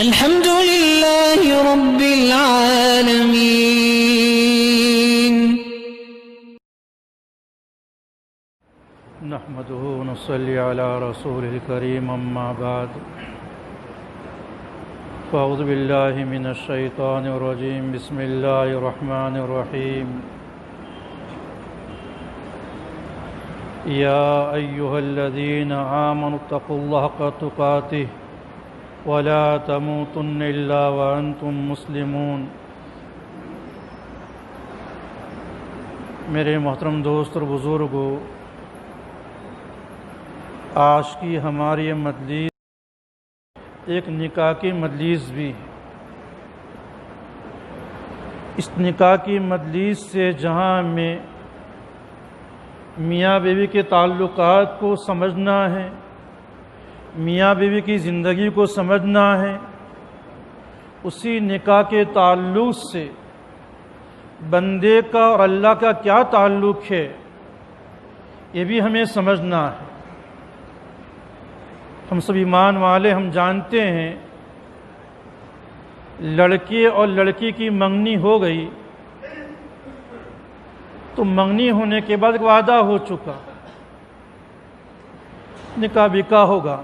الحمد لله رب العالمين. نحمده ونصلي على رسوله الكريم أما بعد فأعوذ بالله من الشيطان الرجيم بسم الله الرحمن الرحيم يا أيها الذين آمنوا اتقوا الله حق تقاته ولا تموتن إلا وأنتم مسلمون. میرے محترم دوست اور بزرگوں، آج کی ہماری مجلس ایک نکاح کی مجلس بھی ہے. اس نکاح کی مجلس سے جہاں ہمیں میاں بیوی کے تعلقات کو سمجھنا ہے، میاں بیوی کی زندگی کو سمجھنا ہے، اسی نکاح کے تعلق سے بندے کا اور اللہ کا کیا تعلق ہے یہ بھی ہمیں سمجھنا ہے. ہم سب ایمان والے ہم جانتے ہیں لڑکے اور لڑکی کی منگنی ہو گئی تو منگنی ہونے کے بعد وعدہ ہو چکا، نکاح بکا ہوگا.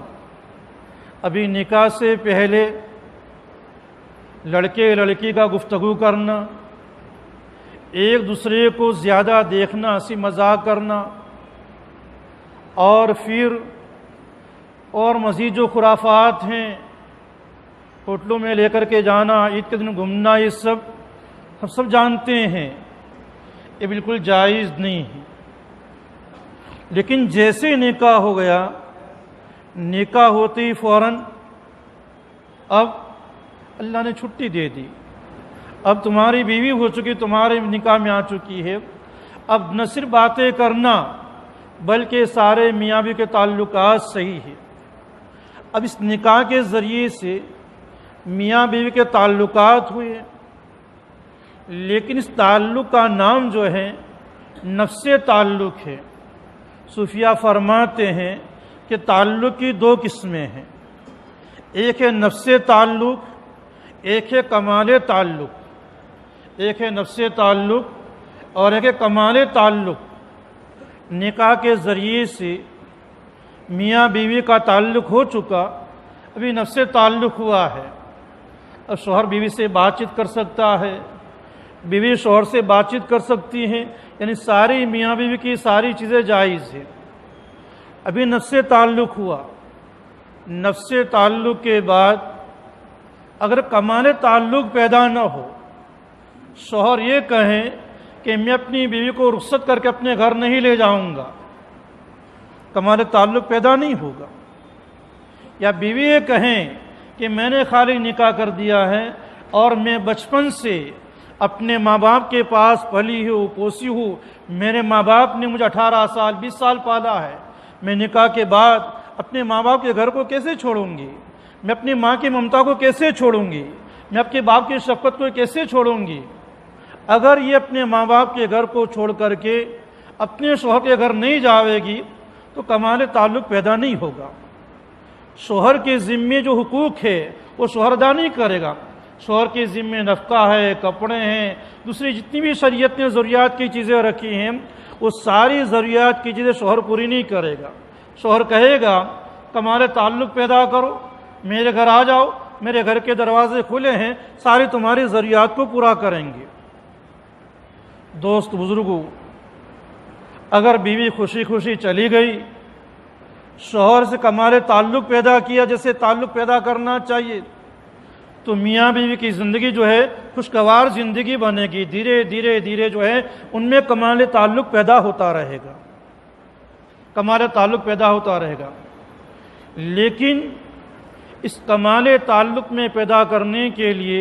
ابھی نکاح سے پہلے لڑکے لڑکی کا گفتگو کرنا، ایک دوسرے کو زیادہ دیکھنا، ہنسی مذاق کرنا، اور پھر اور مزید جو خرافات ہیں ہوٹلوں میں لے کر کے جانا، عید کے دن گھومنا، یہ سب ہم سب جانتے ہیں یہ بالکل جائز نہیں ہے. لیکن جیسے نکاح ہو گیا، نکاح ہوتے ہی فوراً اب اللہ نے چھٹی دے دی، اب تمہاری بیوی ہو چکی، تمہارے نکاح میں آ چکی ہے. اب نہ صرف باتیں کرنا بلکہ سارے میاں بیوی کے تعلقات صحیح ہے. اب اس نکاح کے ذریعے سے میاں بیوی کے تعلقات ہوئے، لیکن اس تعلق کا نام جو ہے نفس تعلق ہے. صوفیہ فرماتے ہیں کہ تعلق کی دو قسمیں ہیں، ایک ہے نفس تعلق، ایک ہے کمال تعلق. ایک ہے نفس تعلق اور ایک ہے کمال تعلق. نکاح کے ذریعے سے میاں بیوی کا تعلق ہو چکا، ابھی نفس تعلق ہوا ہے. اب شوہر بیوی سے بات چیت کر سکتا ہے، بیوی شوہر سے بات چیت کر سکتی ہیں، یعنی ساری میاں بیوی کی ساری چیزیں جائز ہیں. ابھی نفس تعلق ہوا. نفس تعلق کے بعد اگر کمال تعلق پیدا نہ ہو، شوہر یہ کہیں کہ میں اپنی بیوی کو رخصت کر کے اپنے گھر نہیں لے جاؤں گا، کمال تعلق پیدا نہیں ہوگا. یا بیوی یہ کہیں کہ میں نے خالی نکاح کر دیا ہے اور میں بچپن سے اپنے ماں باپ کے پاس پلی ہوں پوسی ہوں، میرے ماں باپ نے مجھے 18 سال 20 سال پالا ہے، میں نکاح کے بعد اپنے ماں باپ کے گھر کو کیسے چھوڑوں گی، میں اپنی ماں کی ممتا کو کیسے چھوڑوں گی، میں اپنے باپ کی شفقت کو کیسے چھوڑوں گی. اگر یہ اپنے ماں باپ کے گھر کو چھوڑ کر کے اپنے شوہر کے گھر نہیں جاوے گی تو کمال تعلق پیدا نہیں ہوگا. شوہر کے ذمے جو حقوق ہے وہ شوہر ادا نہیں کرے گا. شوہر کے ذمے نفقہ ہے، کپڑے ہیں، دوسری جتنی بھی شریعت نے ضروریات کی چیزیں رکھی ہیں وہ ساری ضروریات کی چیزیں شوہر پوری نہیں کرے گا. شوہر کہے گا کمال تعلق پیدا کرو، میرے گھر آ جاؤ، میرے گھر کے دروازے کھلے ہیں، ساری تمہاری ضروریات کو پورا کریں گے. دوست بزرگوں، اگر بیوی خوشی خوشی چلی گئی، شوہر سے کمال تعلق پیدا کیا جیسے تعلق پیدا کرنا چاہیے، تو میاں بیوی کی زندگی جو ہے خوشگوار زندگی بنے گی. دھیرے دھیرے دھیرے جو ہے ان میں کمال تعلق پیدا ہوتا رہے گا، کمال تعلق پیدا ہوتا رہے گا. لیکن اس کمال تعلق میں پیدا کرنے کے لیے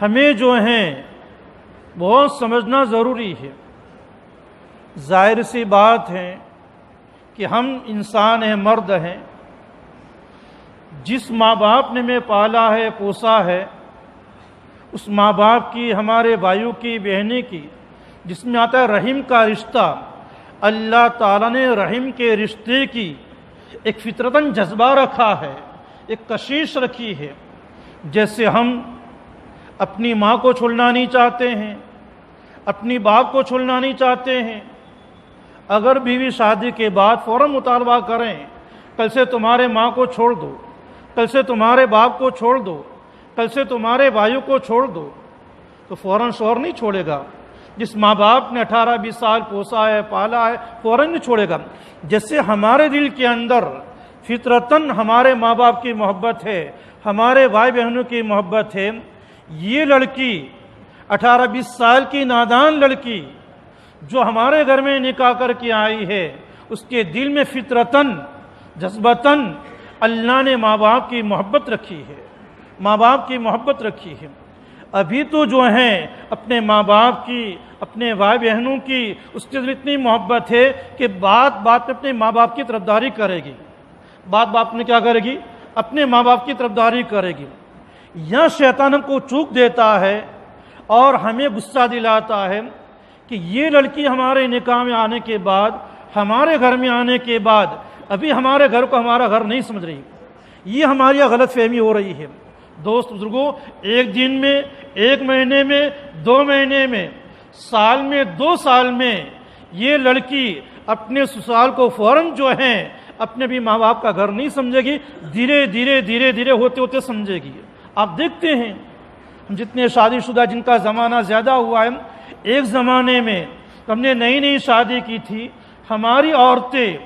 ہمیں جو ہیں بہت سمجھنا ضروری ہے. ظاہر سی بات ہے کہ ہم انسان ہیں، مرد ہیں. جس ماں باپ نے ہمیں پالا ہے پوسا ہے، اس ماں باپ کی، ہمارے بھائیوں کی، بہنیں کی، جس میں آتا ہے رحم کا رشتہ، اللہ تعالیٰ نے رحم کے رشتے کی ایک فطرتاً جذبہ رکھا ہے، ایک کشش رکھی ہے. جیسے ہم اپنی ماں کو چھوڑنا نہیں چاہتے ہیں، اپنی باپ کو چھوڑنا نہیں چاہتے ہیں، اگر بیوی شادی کے بعد فوراً مطالبہ کریں کل سے تمہارے ماں کو چھوڑ دو، کل سے تمہارے باپ کو چھوڑ دو، کل سے تمہارے بھائیوں کو چھوڑ دو، تو فوراً شوہر نہیں چھوڑے گا۔ جس ماں باپ نے 18-20 سال پوسا ہے، پالا ہے، فوراً نہیں چھوڑے گا۔ جیسے ہمارے دل کے اندر فطرتاً ہمارے ماں باپ کی محبت ہے، ہمارے بھائی بہنوں کی محبت ہے، یہ لڑکی 18-20 سال کی نادان لڑکی جو ہمارے گھر میں نکاح کر کے آئی ہے، اس کے دل میں فطرتاً جذبتاً اللہ نے ماں باپ کی محبت رکھی ہے، ماں باپ کی محبت رکھی ہے۔ ابھی تو جو ہیں اپنے ماں باپ کی، اپنے بھائی بہنوں کی اس کے دل اتنی محبت ہے کہ بات بات میں اپنے ماں باپ کی طرفداری کرے گی، بات بات میں کیا کرے گی؟ اپنے ماں باپ کی طرفداری کرے گی۔ یا شیطان ہم کو چوک دیتا ہے اور ہمیں غصہ دلاتا ہے کہ یہ لڑکی ہمارے نکاح میں آنے کے بعد، ہمارے گھر میں آنے کے بعد ابھی ہمارے گھر کو ہمارا گھر نہیں سمجھ رہی، یہ ہماری غلط فہمی ہو رہی ہے۔ دوست بزرگوں، ایک دن میں، ایک مہینے میں، 2 مہینے میں، سال میں، 2 سال میں یہ لڑکی اپنے سسرال کو فوراً جو ہے اپنے بھی ماں باپ کا گھر نہیں سمجھے گی، دھیرے دھیرے دھیرے دھیرے ہوتے ہوتے سمجھے گی۔ آپ دیکھتے ہیں جتنے شادی شدہ جن کا زمانہ زیادہ ہوا ہے، ایک زمانے میں ہم نے نئی نئی شادی کی تھی، ہماری عورتیں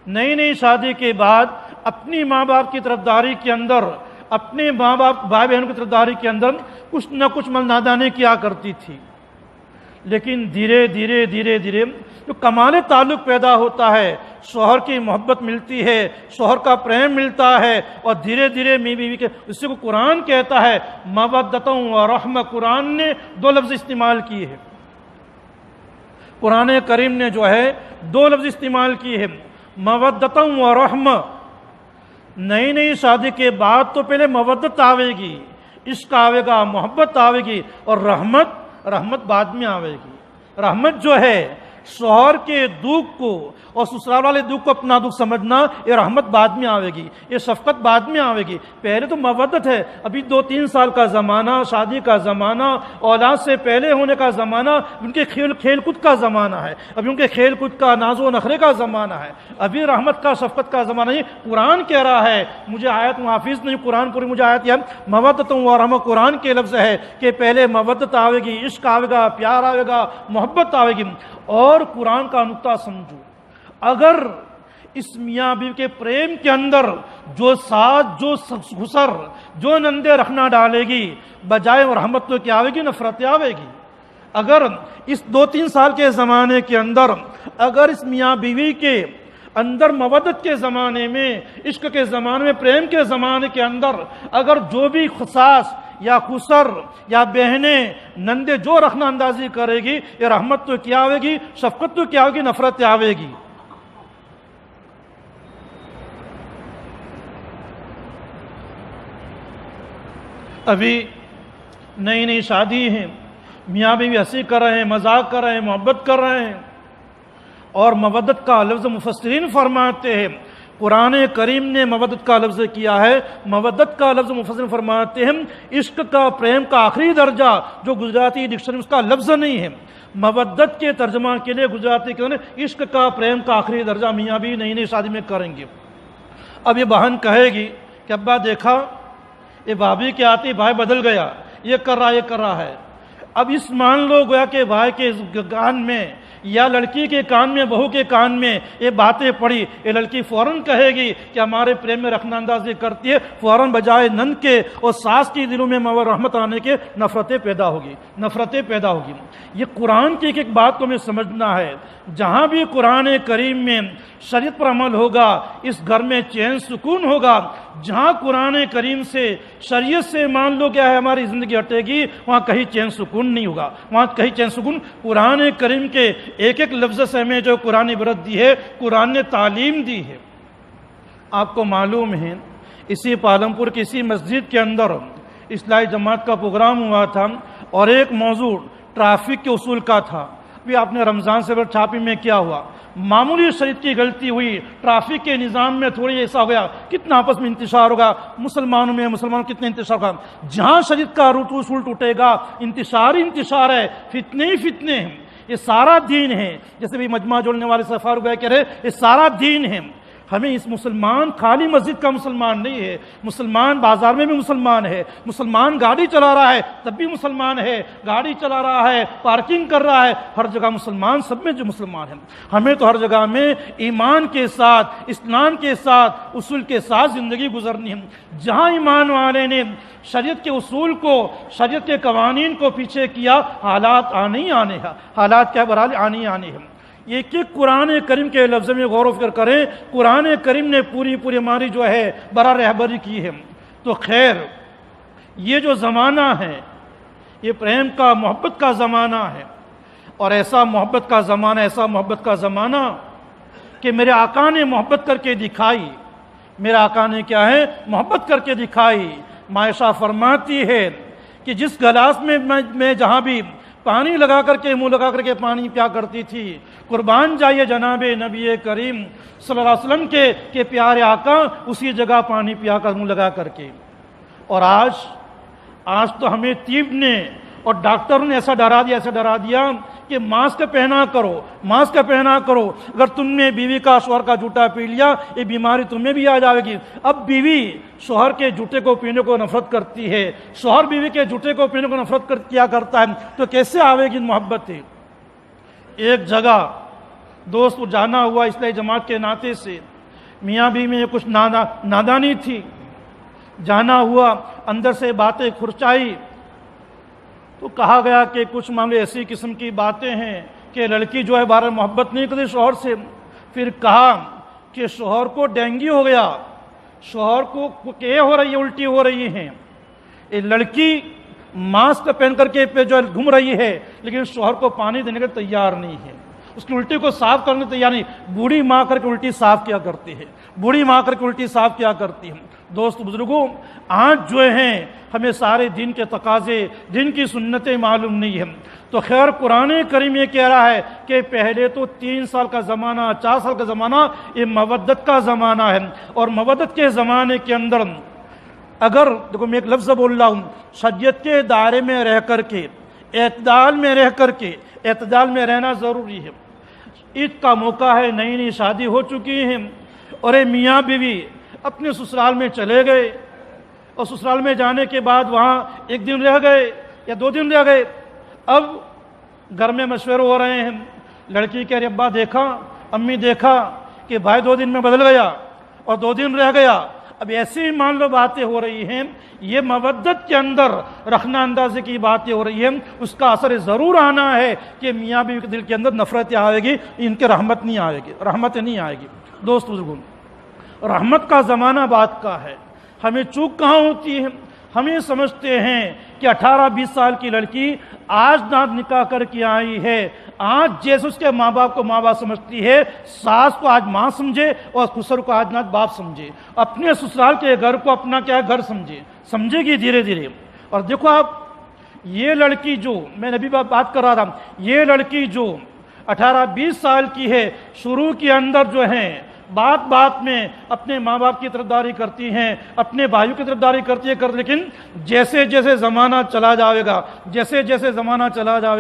نئی نئی شادی کے بعد اپنی ماں باپ کی طرفداری کے اندر، اپنے ماں باپ بھائی بہنوں کی طرفداری کے اندر کچھ نہ کچھ نادانی کیا کرتی تھی، لیکن دھیرے دھیرے دھیرے دھیرے جو کمال تعلق پیدا ہوتا ہے، شوہر کی محبت ملتی ہے، شوہر کا پریم ملتا ہے، اور دھیرے دھیرے میاں بیوی کے، اسی کو قرآن کہتا ہے مودۃ و رحمہ۔ قرآن نے 2 لفظ استعمال کیے ہیں، قرآن کریم نے جو ہے 2 لفظ استعمال کیے ہیں، مودۃ و رحمہ۔ نئی نئی شادی کے بعد تو پہلے مودت آوے گی، عشق آوے گا، محبت آوے گی، اور رحمت بعد میں آوے گی۔ رحمت جو ہے شوہر کے دکھ کو اور سسرال والے دکھ کو اپنا دکھ سمجھنا، یہ رحمت بعد میں آوے گی، یہ شفقت بعد میں آوے گی۔ پہلے تو مودت ہے، ابھی 2-3 سال کا زمانہ، شادی کا زمانہ، اولاد سے پہلے ہونے کا زمانہ، ان کے کھیل کود کا زمانہ ہے، ابھی ان کے کھیل کود کا ناز و نخرے کا زمانہ ہے، ابھی رحمت کا شفقت کا زمانہ نہیں۔ قرآن کہہ رہا ہے، مجھے آیت محافظ نہیں، قرآن پوری مجھے آیت ہے، مودۃ و رحمہ قرآن کے لفظ ہے کہ پہلے مودت آوے گی، عشق آوے گا، پیار آوے گا، محبت آوے گی۔ اور قرآن کا نقطہ سمجھو، اگر اس میاں بیوی کے پریم کے اندر جو ساتھ، جو خسر، جو نندے رکھنا ڈالے گی، بجائے رحمت تو کیا آوے گی؟ نفرت آوے گی۔ اگر اس 2-3 سال کے زمانے کے اندر اگر اس میاں بیوی کے اندر مودت کے زمانے میں، عشق کے زمانے میں، پریم کے زمانے کے اندر اگر جو بھی خصاص یا خسر یا بہنیں نندے جو رکھنا اندازی کرے گی، یہ رحمت تو کیا آوے گی؟ شفقت تو کیا آوے گی؟ نفرت آوے گی۔ ابھی نئی نئی شادی ہیں، میاں بیوی ہنسی کر رہے ہیں، مذاق کر رہے ہیں، محبت کر رہے ہیں، اور مودت کا لفظ مفسرین فرماتے ہیں، قرآن کریم نے مودت کا لفظ کیا ہے، مودت کا لفظ مفسرین فرماتے ہیں عشق کا، پریم کا آخری درجہ جو گجراتی ڈکشنری میں اس کا لفظ نہیں ہے، مودت کے ترجمہ کے لیے گجراتی کے عشق کا، پریم کا آخری درجہ میاں بھی نئی نئی شادی میں کریں گے۔ اب یہ بہن کہے گی کہ ابا دیکھا، یہ بھابھی کے آتی بھائی بدل گیا، یہ کر رہا ہے۔ اب اس مان لو گویا کہ بھائی کے کان میں یا لڑکی کے کان میں، بہو کے کان میں یہ باتیں پڑی، یہ لڑکی فوراً کہے گی کہ ہمارے پریم میں رکھنا اندازی کرتی ہے، فوراً بجائے نند کے اور ساس کی دلوں میں رحمت آنے کے نفرتیں پیدا ہوگی۔ یہ قرآن کی ایک بات کو ہمیں سمجھنا ہے، جہاں بھی قرآن کریم میں شریعت پر عمل ہوگا اس گھر میں چین سکون ہوگا۔ جہاں قرآن کریم سے، شریعت سے مان لو کیا ہے ہماری زندگی ہٹے گی، وہاں کہیں چین سکون نہیں ہوگا، وہاں کہیں چین سکون۔ قرآن کریم کے ایک ایک لفظ سے ہمیں جو قرآن عبرت دی ہے، قرآن نے تعلیم دی ہے۔ آپ کو معلوم ہے اسی پالمپور کی اسی مسجد کے اندر اصلاحی جماعت کا پروگرام ہوا تھا، اور ایک موضوع ٹریفک کے اصول کا تھا۔ بھی آپ نے رمضان سے چھاپی میں کیا ہوا، معمولی شریعت کی غلطی ہوئی، ٹرافک کے نظام میں تھوڑی ایسا ہو گیا، کتنا آپس میں انتشار ہوگا، مسلمانوں کتنے انتشار ہوگا۔ جہاں شریعت کا اصول ٹوٹے گا، انتشار ہے، فتنے ہی فتنے ہیں۔ یہ سارا دین ہے، جیسے بھی مجمع جوڑنے والے سے فاروق بھائی کہہ رہے، یہ سارا دین ہے۔ ہمیں اس مسلمان خالی مسجد کا مسلمان نہیں ہے، مسلمان بازار میں بھی مسلمان ہے، مسلمان گاڑی چلا رہا ہے تب بھی مسلمان ہے، گاڑی چلا رہا ہے، پارکنگ کر رہا ہے، ہر جگہ مسلمان، سب میں جو مسلمان ہیں۔ ہمیں تو ہر جگہ میں ایمان کے ساتھ، اسلام کے ساتھ، اصول کے ساتھ زندگی گزرنی ہے۔ جہاں ایمان والے نے شریعت کے اصول کو، شریعت کے قوانین کو پیچھے کیا، حالات آنے ہی آنے ہیں، حالات کیا برحال آنے ہی آنے ہیں۔ یہ کہ قرآن کریم کے لفظ میں غور و فکر کریں، قرآن کریم نے پوری ہماری جو ہے برا رہبری کی ہے۔ تو خیر، یہ جو زمانہ ہے یہ پریم کا، محبت کا زمانہ ہے، اور ایسا محبت کا زمانہ کہ میرے آقا نے محبت کر کے دکھائی۔ میرے آقا نے کیا ہے؟ محبت کر کے دکھائی۔ عائشہ فرماتی ہے کہ جس گلاس میں میں جہاں بھی پانی لگا کر کے، منہ لگا کر کے پانی پیا کرتی تھی، قربان جائیے جناب نبی کریم صلی اللہ علیہ وسلم کے پیارے آقا اسی جگہ پانی پیا کر، منہ لگا کر کے۔ اور آج تو ہمیں طب نے اور ڈاکٹروں نے ایسا ڈرا دیا کہ ماسک پہنا کرو، اگر تم نے بیوی کا، شوہر کا جوتا پی لیا، یہ بیماری تمہیں بھی آ جائے گی۔ اب بیوی شوہر کے جوتے کو پینے کو نفرت کرتی ہے، شوہر بیوی کے جوتے کو پینے کو نفرت کیا کرتا ہے، تو کیسے آئے گی محبت؟ ایک جگہ دوست کو جانا ہوا اصلاحی جماعت کے ناطے سے، میاں بیوی میں کچھ نادانی تھی، جانا ہوا، اندر سے باتیں کھرچائی، تو کہا گیا کہ کچھ معاملے ایسی قسم کی باتیں ہیں کہ لڑکی جو ہے بارہ محبت نہیں کرتی شوہر سے۔ پھر کہا کہ شوہر کو ڈینگی ہو گیا، شوہر کو ہو رہی ہے، الٹی ہو رہی ہیں، یہ لڑکی ماسک پہن کر کے پہ جو گھوم رہی ہے لیکن شوہر کو پانی دینے کے تیار نہیں ہے، اس کی الٹی کو صاف کرنے تیار نہیں۔ بوڑھی ماں کر کے الٹی صاف کیا کرتی ہے۔ دوست بزرگوں، آج جو ہیں ہمیں سارے دین کے تقاضے، دین کی سنتیں معلوم نہیں ہیں۔ تو خیر، قرآن کریم یہ کہہ رہا ہے کہ پہلے تو 3 سال کا زمانہ، 4 سال کا زمانہ یہ مودت کا زمانہ ہے، اور مودت کے زمانے کے اندر اگر دیکھو میں ایک لفظ بول رہا ہوں، شریعت کے دائرے میں رہ کر کے، اعتدال میں رہنا ضروری ہے۔ عید کا موقع ہے، نئی شادی ہو چکی ہے، اور میاں بیوی اپنے سسرال میں چلے گئے، اور سسرال میں جانے کے بعد وہاں 1 دن رہ گئے یا 2 دن رہ گئے۔ اب گھر میں مشورے ہو رہے ہیں، لڑکی کہہ رہی ابا دیکھا، امی دیکھا کہ بھائی 2 دن میں بدل گیا اور 2 دن رہ گیا۔ اب ایسی مان لو باتیں ہو رہی ہیں، یہ مودت کے اندر رکھنا اندازے کی باتیں ہو رہی ہیں، اس کا اثر ضرور آنا ہے کہ میاں بیوی کے دل کے اندر نفرت آئے گی، ان کے رحمت نہیں آئے گی۔ دوست بزرگوں، رحمت کا زمانہ بات کا ہے، ہمیں چوک کہاں ہوتی ہے؟ ہمیں سمجھتے ہیں کہ 18-20 سال کی لڑکی آج نہ نکاح کر کے آئی ہے، آج جیسے اس کے ماں باپ کو ماں باپ سمجھتی ہے، ساس کو آج ماں سمجھے اور سسر کو آج نہ باپ سمجھے، اپنے سسرال کے گھر کو اپنا کیا گھر سمجھے گی دھیرے دھیرے۔ اور دیکھو آپ، یہ لڑکی جو میں نے ابھی بات کر رہا تھا، یہ لڑکی جو 18-20 سال کی ہے، شروع کے اندر جو ہیں بات میں اپنے ماں باپ کی طرفداری کرتی ہیں، اپنے بھائیوں کی طرفداری کرتی ہے، لیکن جیسے جیسے زمانہ چلا جائے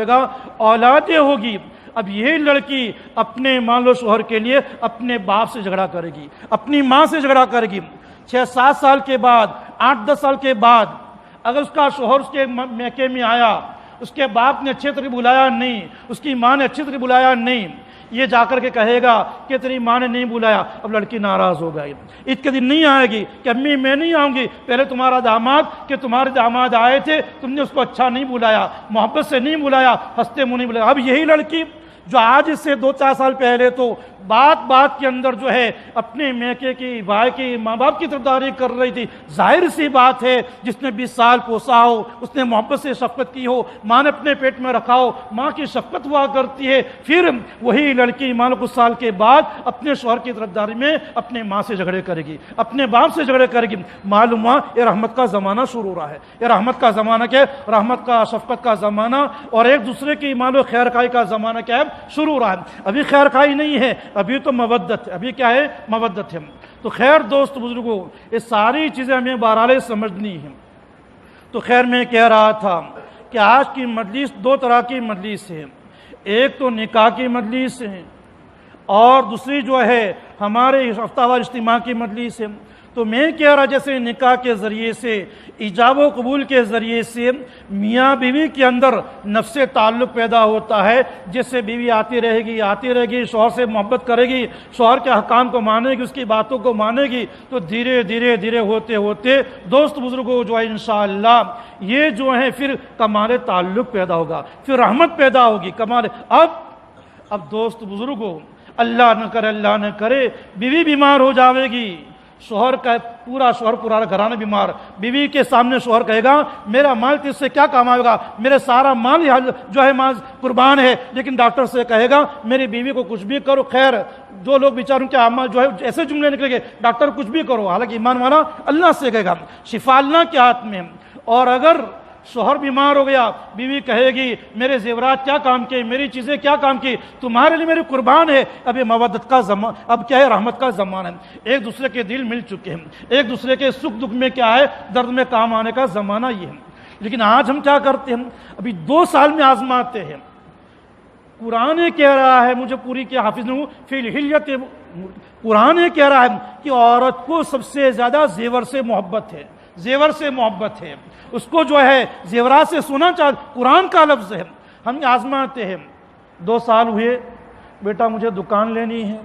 گا اولادیں ہوگی، اب یہ لڑکی اپنے مان لو شوہر کے لیے اپنے باپ سے جھگڑا کرے گی، اپنی ماں سے جھگڑا کرے گی۔ 6-7 سال کے بعد، 8-10 سال کے بعد اگر اس کا شوہر اس کے میکے میں آیا، اس کے باپ نے اچھے طرح بلایا نہیں، اس کی ماں نے اچھی طرح بلایا نہیں، یہ جا کر کے کہے گا کہ تیری ماں نے نہیں بلایا، اب لڑکی ناراض ہو گئی، عید کے دن نہیں آئے گی کہ امی میں نہیں آؤں گی، پہلے تمہارا داماد کہ تمہارے داماد آئے تھے، تم نے اس کو اچھا نہیں بلایا، محبت سے نہیں بلایا، ہنستے منہ نہیں بلایا۔ اب یہی لڑکی جو آج اس سے 2-4 سال پہلے تو بات بات کے اندر جو ہے اپنے میکے کی بھائی کی ماں باپ کی طرفداری کر رہی تھی. ظاہر سی بات ہے جس نے 20 سال پوسا ہو, اس نے محبت سے شفقت کی ہو, ماں نے اپنے پیٹ میں رکھا ہو, ماں کی شفقت ہوا کرتی ہے. پھر وہی لڑکی مان لو کچھ سال کے بعد اپنے شوہر کی طرفداری میں اپنے ماں سے جھگڑے کرے گی, اپنے باپ سے جھگڑے کرے گی. معلوم ہوا یہ رحمت کا زمانہ شروع ہو رہا ہے. یہ رحمت کا زمانہ کیا ہے؟ رحمت کا, شفقت کا زمانہ, اور ایک دوسرے کی مان لو خیر خائی کا زمانہ کیا ہے؟ شروع ہو رہا ہے. ابھی خیر خائی نہیں ہے, ابھی تو مودت ہے. ابھی کیا ہے؟ مودت ہے. تو خیر دوست بزرگوں, یہ ساری چیزیں ہمیں بہرحال سمجھنی ہیں. تو خیر میں کہہ رہا تھا کہ آج کی مجلس دو طرح کی مجلس ہے. ایک تو نکاح کی مجلس ہے اور دوسری جو ہے ہمارے ہفتہ وار اجتماع کی مجلس ہے. تو میں کہہ رہا جیسے نکاح کے ذریعے سے, ایجاب و قبول کے ذریعے سے میاں بیوی کے اندر نفس تعلق پیدا ہوتا ہے. جیسے بیوی آتی رہے گی, شوہر سے محبت کرے گی, شوہر کے حکام کو مانے گی, اس کی باتوں کو مانے گی, تو دھیرے دھیرے ہوتے ہوتے دوست بزرگوں جو ہے انشاءاللہ یہ جو ہے پھر کمال تعلق پیدا ہوگا, پھر رحمت پیدا ہوگی, کمال. اب دوست بزرگوں, اللہ نہ کرے بیوی بیمار ہو جاوے گی, شوہر کا پورا گھرانہ بیمار, بیوی کے سامنے شوہر کہے گا میرا مال تو اس سے کیا کام آئے گا, میرے سارا مال جو ہے مال قربان ہے. لیکن ڈاکٹر سے کہے گا میری بیوی کو کچھ بھی کرو. خیر جو لوگ بیچاروں کے اعمال جو ہے ایسے جملے نکلیں گے, ڈاکٹر کچھ بھی کرو, حالانکہ ایمان والا اللہ سے کہے گا, شفا اللہ کے ہاتھ میں. اور اگر شوہر بیمار ہو گیا, بیوی کہے گی میرے زیورات کیا کام کے, میری چیزیں کیا کام کی, تمہارے لیے میری قربان ہے. اب یہ مودت کا زمانہ, اب کیا ہے؟ رحمت کا زمانہ ہے. ایک دوسرے کے دل مل چکے ہیں, ایک دوسرے کے سکھ دکھ میں کیا ہے, درد میں کام آنے کا زمانہ یہ ہے. لیکن آج ہم کیا کرتے ہیں, ابھی 2 سال میں آزماتے ہیں. قرآن کہہ رہا ہے, مجھے پوری کے حافظ نہیں ہوں, فی الحلیت, قرآن کہہ رہا ہے کہ عورت کو سب سے زیادہ زیور سے محبت ہے, زیور سے محبت ہے, اس کو جو ہے زیورات سے سونا چاہتے. قرآن کا لفظ ہے. ہم آزماتے ہیں, 2 سال ہوئے, بیٹا مجھے دکان لینی ہے,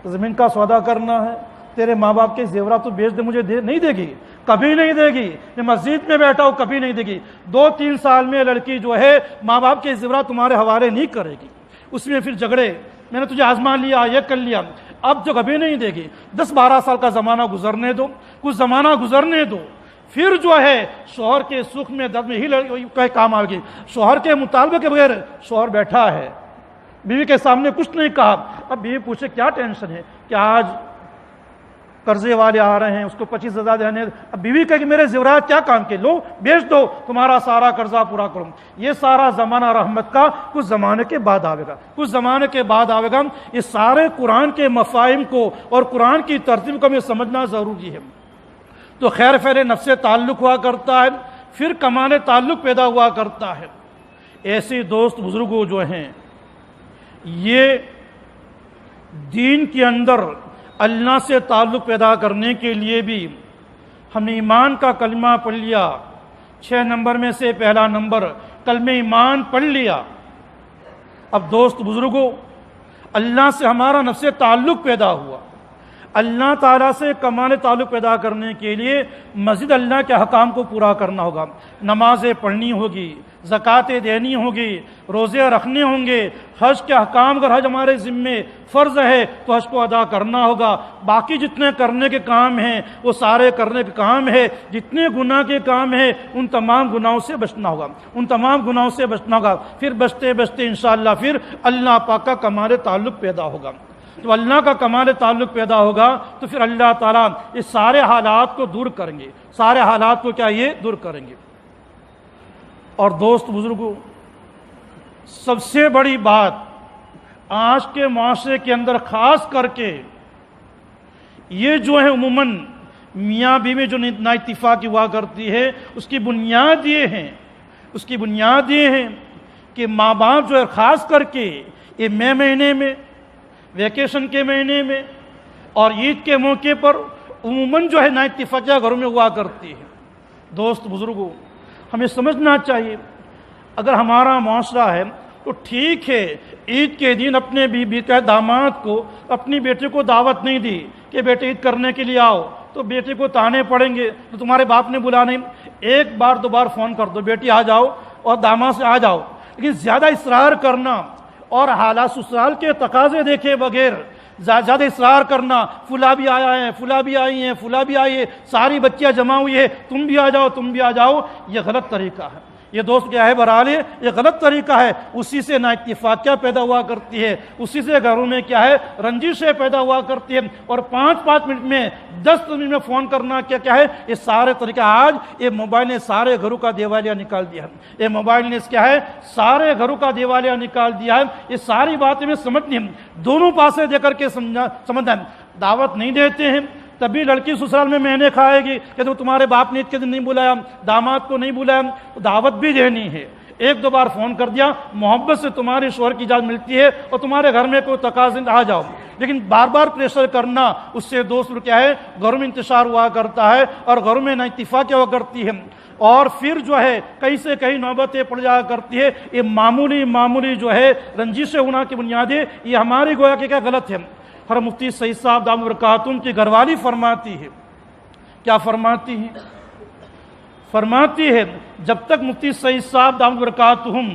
زمین کا سودا کرنا ہے, تیرے ماں باپ کے زیورات تو بیچ دے, مجھے نہیں دے گی, کبھی نہیں دے گی. میں مسجد میں بیٹھا ہوں, کبھی نہیں دے گی. 2-3 سال میں لڑکی جو ہے ماں باپ کے زیورات تمہارے حوالے نہیں کرے گی. اس میں پھر جھگڑے, میں نے تجھے آزما لیا, یہ کر لیا, اب جو کبھی نہیں دے گی. 10-12 سال کا زمانہ گزرنے دو, کچھ زمانہ گزرنے دو, پھر جو ہے شوہر کے سکھ میں درد میں ہی کام آئے گی. شوہر کے مطالبے کے بغیر شوہر بیٹھا ہے, بیوی کے سامنے کچھ نہیں کہا. اب بیوی پوچھے کیا ٹینشن ہے, کہ آج قرضے والے آ رہے ہیں, اس کو 25,000 دینے. اب بیوی کہے کہ میرے زیورات کیا کام کے, لو بیچ دو, تمہارا سارا قرضہ پورا کروں. یہ سارا زمانہ رحمت کا کچھ زمانے کے بعد آئے گا, کچھ زمانے کے بعد آئے گا. یہ سارے قرآن کے مفاہیم کو اور قرآن کی ترتیب کو ہمیں سمجھنا ضروری ہے. تو خیر پہلے نفس تعلق ہوا کرتا ہے, پھر کمال تعلق پیدا ہوا کرتا ہے. ایسے دوست بزرگوں جو ہیں یہ دین کے اندر اللہ سے تعلق پیدا کرنے کے لیے بھی ہم نے ایمان کا کلمہ پڑھ لیا. 6 نمبر میں سے پہلا نمبر کلمہ ایمان پڑھ لیا. اب دوست بزرگوں, اللہ سے ہمارا نفس تعلق پیدا ہوا. اللہ تعالیٰ سے کمال تعلق پیدا کرنے کے لیے مزید اللہ کے حکام کو پورا کرنا ہوگا. نمازیں پڑھنی ہوگی, زکاتیں دینی ہوگی, روزے رکھنے ہوں گے, حج کے حکام, اگر حج ہمارے ذمے فرض ہے تو حج کو ادا کرنا ہوگا. باقی جتنے کرنے کے کام ہیں وہ سارے کرنے کے کام ہے. جتنے گناہ کے کام ہیں ان تمام گناہوں سے بچنا ہوگا, ان تمام گناہوں سے بچنا ہوگا. پھر بچتے بچتے انشاءاللہ پھر اللہ پاک کا کمال تعلق پیدا ہوگا. تو اللہ کا کمال تعلق پیدا ہوگا تو پھر اللہ تعالیٰ اس سارے حالات کو دور کریں گے, سارے حالات کو کیا یہ دور کریں گے. اور دوست بزرگوں, سب سے بڑی بات آج کے معاشرے کے اندر خاص کر کے یہ جو ہے عموماً میاں بیوی میں جو نا اتفاقی ہوا کرتی ہے, اس کی بنیاد یہ ہے کہ ماں باپ جو ہے خاص کر کے یہ مئی مہینے میں, ویکیشن کے مہینے میں اور عید کے موقع پر عموماً جو ہے نا اتفاقیہ گھروں میں ہوا کرتی ہے. دوست بزرگوں, ہمیں سمجھنا چاہیے اگر ہمارا معاشرہ ہے تو ٹھیک ہے, عید کے دن اپنے بیوی کے داماد کو, اپنی بیٹے کو دعوت نہیں دی کہ بیٹے عید کرنے کے لیے آؤ, تو بیٹے کو تانے پڑیں گے تو تمہارے باپ نے بلا نہیں, 1 بار 2 بار فون کر دو, بیٹی آ جاؤ اور داماد سے آ جاؤ. لیکن زیادہ اصرار کرنا اور حالات سسرال کے تقاضے دیکھے بغیر زیادہ اصرار کرنا، فلاں بھی آیا ہے، فلاں بھی آئی ہیں، فلاں بھی آئی ہے، ساری بچیاں جمع ہوئی ہے، تم بھی آ جاؤ، تم بھی آ جاؤ، یہ غلط طریقہ ہے۔ یہ دوست کیا ہے بہرحال یہ غلط طریقہ ہے، اسی سے نا اتفاقیاں پیدا ہوا کرتی ہے، اسی سے گھروں میں کیا ہے رنجشیں پیدا ہوا کرتی ہے، اور 5 منٹ میں 10 منٹ میں فون کرنا کیا ہے، یہ سارے طریقہ آج یہ موبائل نے سارے گھروں کا دیوالیہ نکال دیا ہے۔ یہ موبائل نے کیا ہے سارے گھروں کا دیوالیہ نکال دیا ہے۔ یہ ساری باتیں میں سمجھنی ہے، دونوں پاسے دے کر کے سمجھنا ہے۔ دعوت نہیں دیتے ہیں تبھی لڑکی سسرال میں نے کھائے گی کہ تمہارے باپ نے عید کے دن نہیں بلایا، داماد کو نہیں بلایا، دعوت بھی دینی ہے۔ 1-2 بار فون کر دیا، محبت سے تمہارے شوہر کی اجازت ملتی ہے اور تمہارے گھر میں کوئی تقاضا آ جاؤ، لیکن بار بار پریشر کرنا، اس سے دوست کیا ہے گھروں میں انتشار ہوا کرتا ہے اور گھروں میں نا اتفاقیاں ہوا کرتی ہے، اور پھر جو ہے کہیں سے کہیں نوبتیں پڑ جایا کرتی ہے۔ یہ معمولی جو ہے رنجشیں ہونا کی بنیادیں یہ ہماری گویا کہ کیا غلط ہے۔ ہر مفتی سعید صاحب دامت برکاتہم کی گھر والی فرماتی ہے، کیا فرماتی ہے؟ فرماتی ہے جب تک مفتی سعید صاحب دامت برکاتہم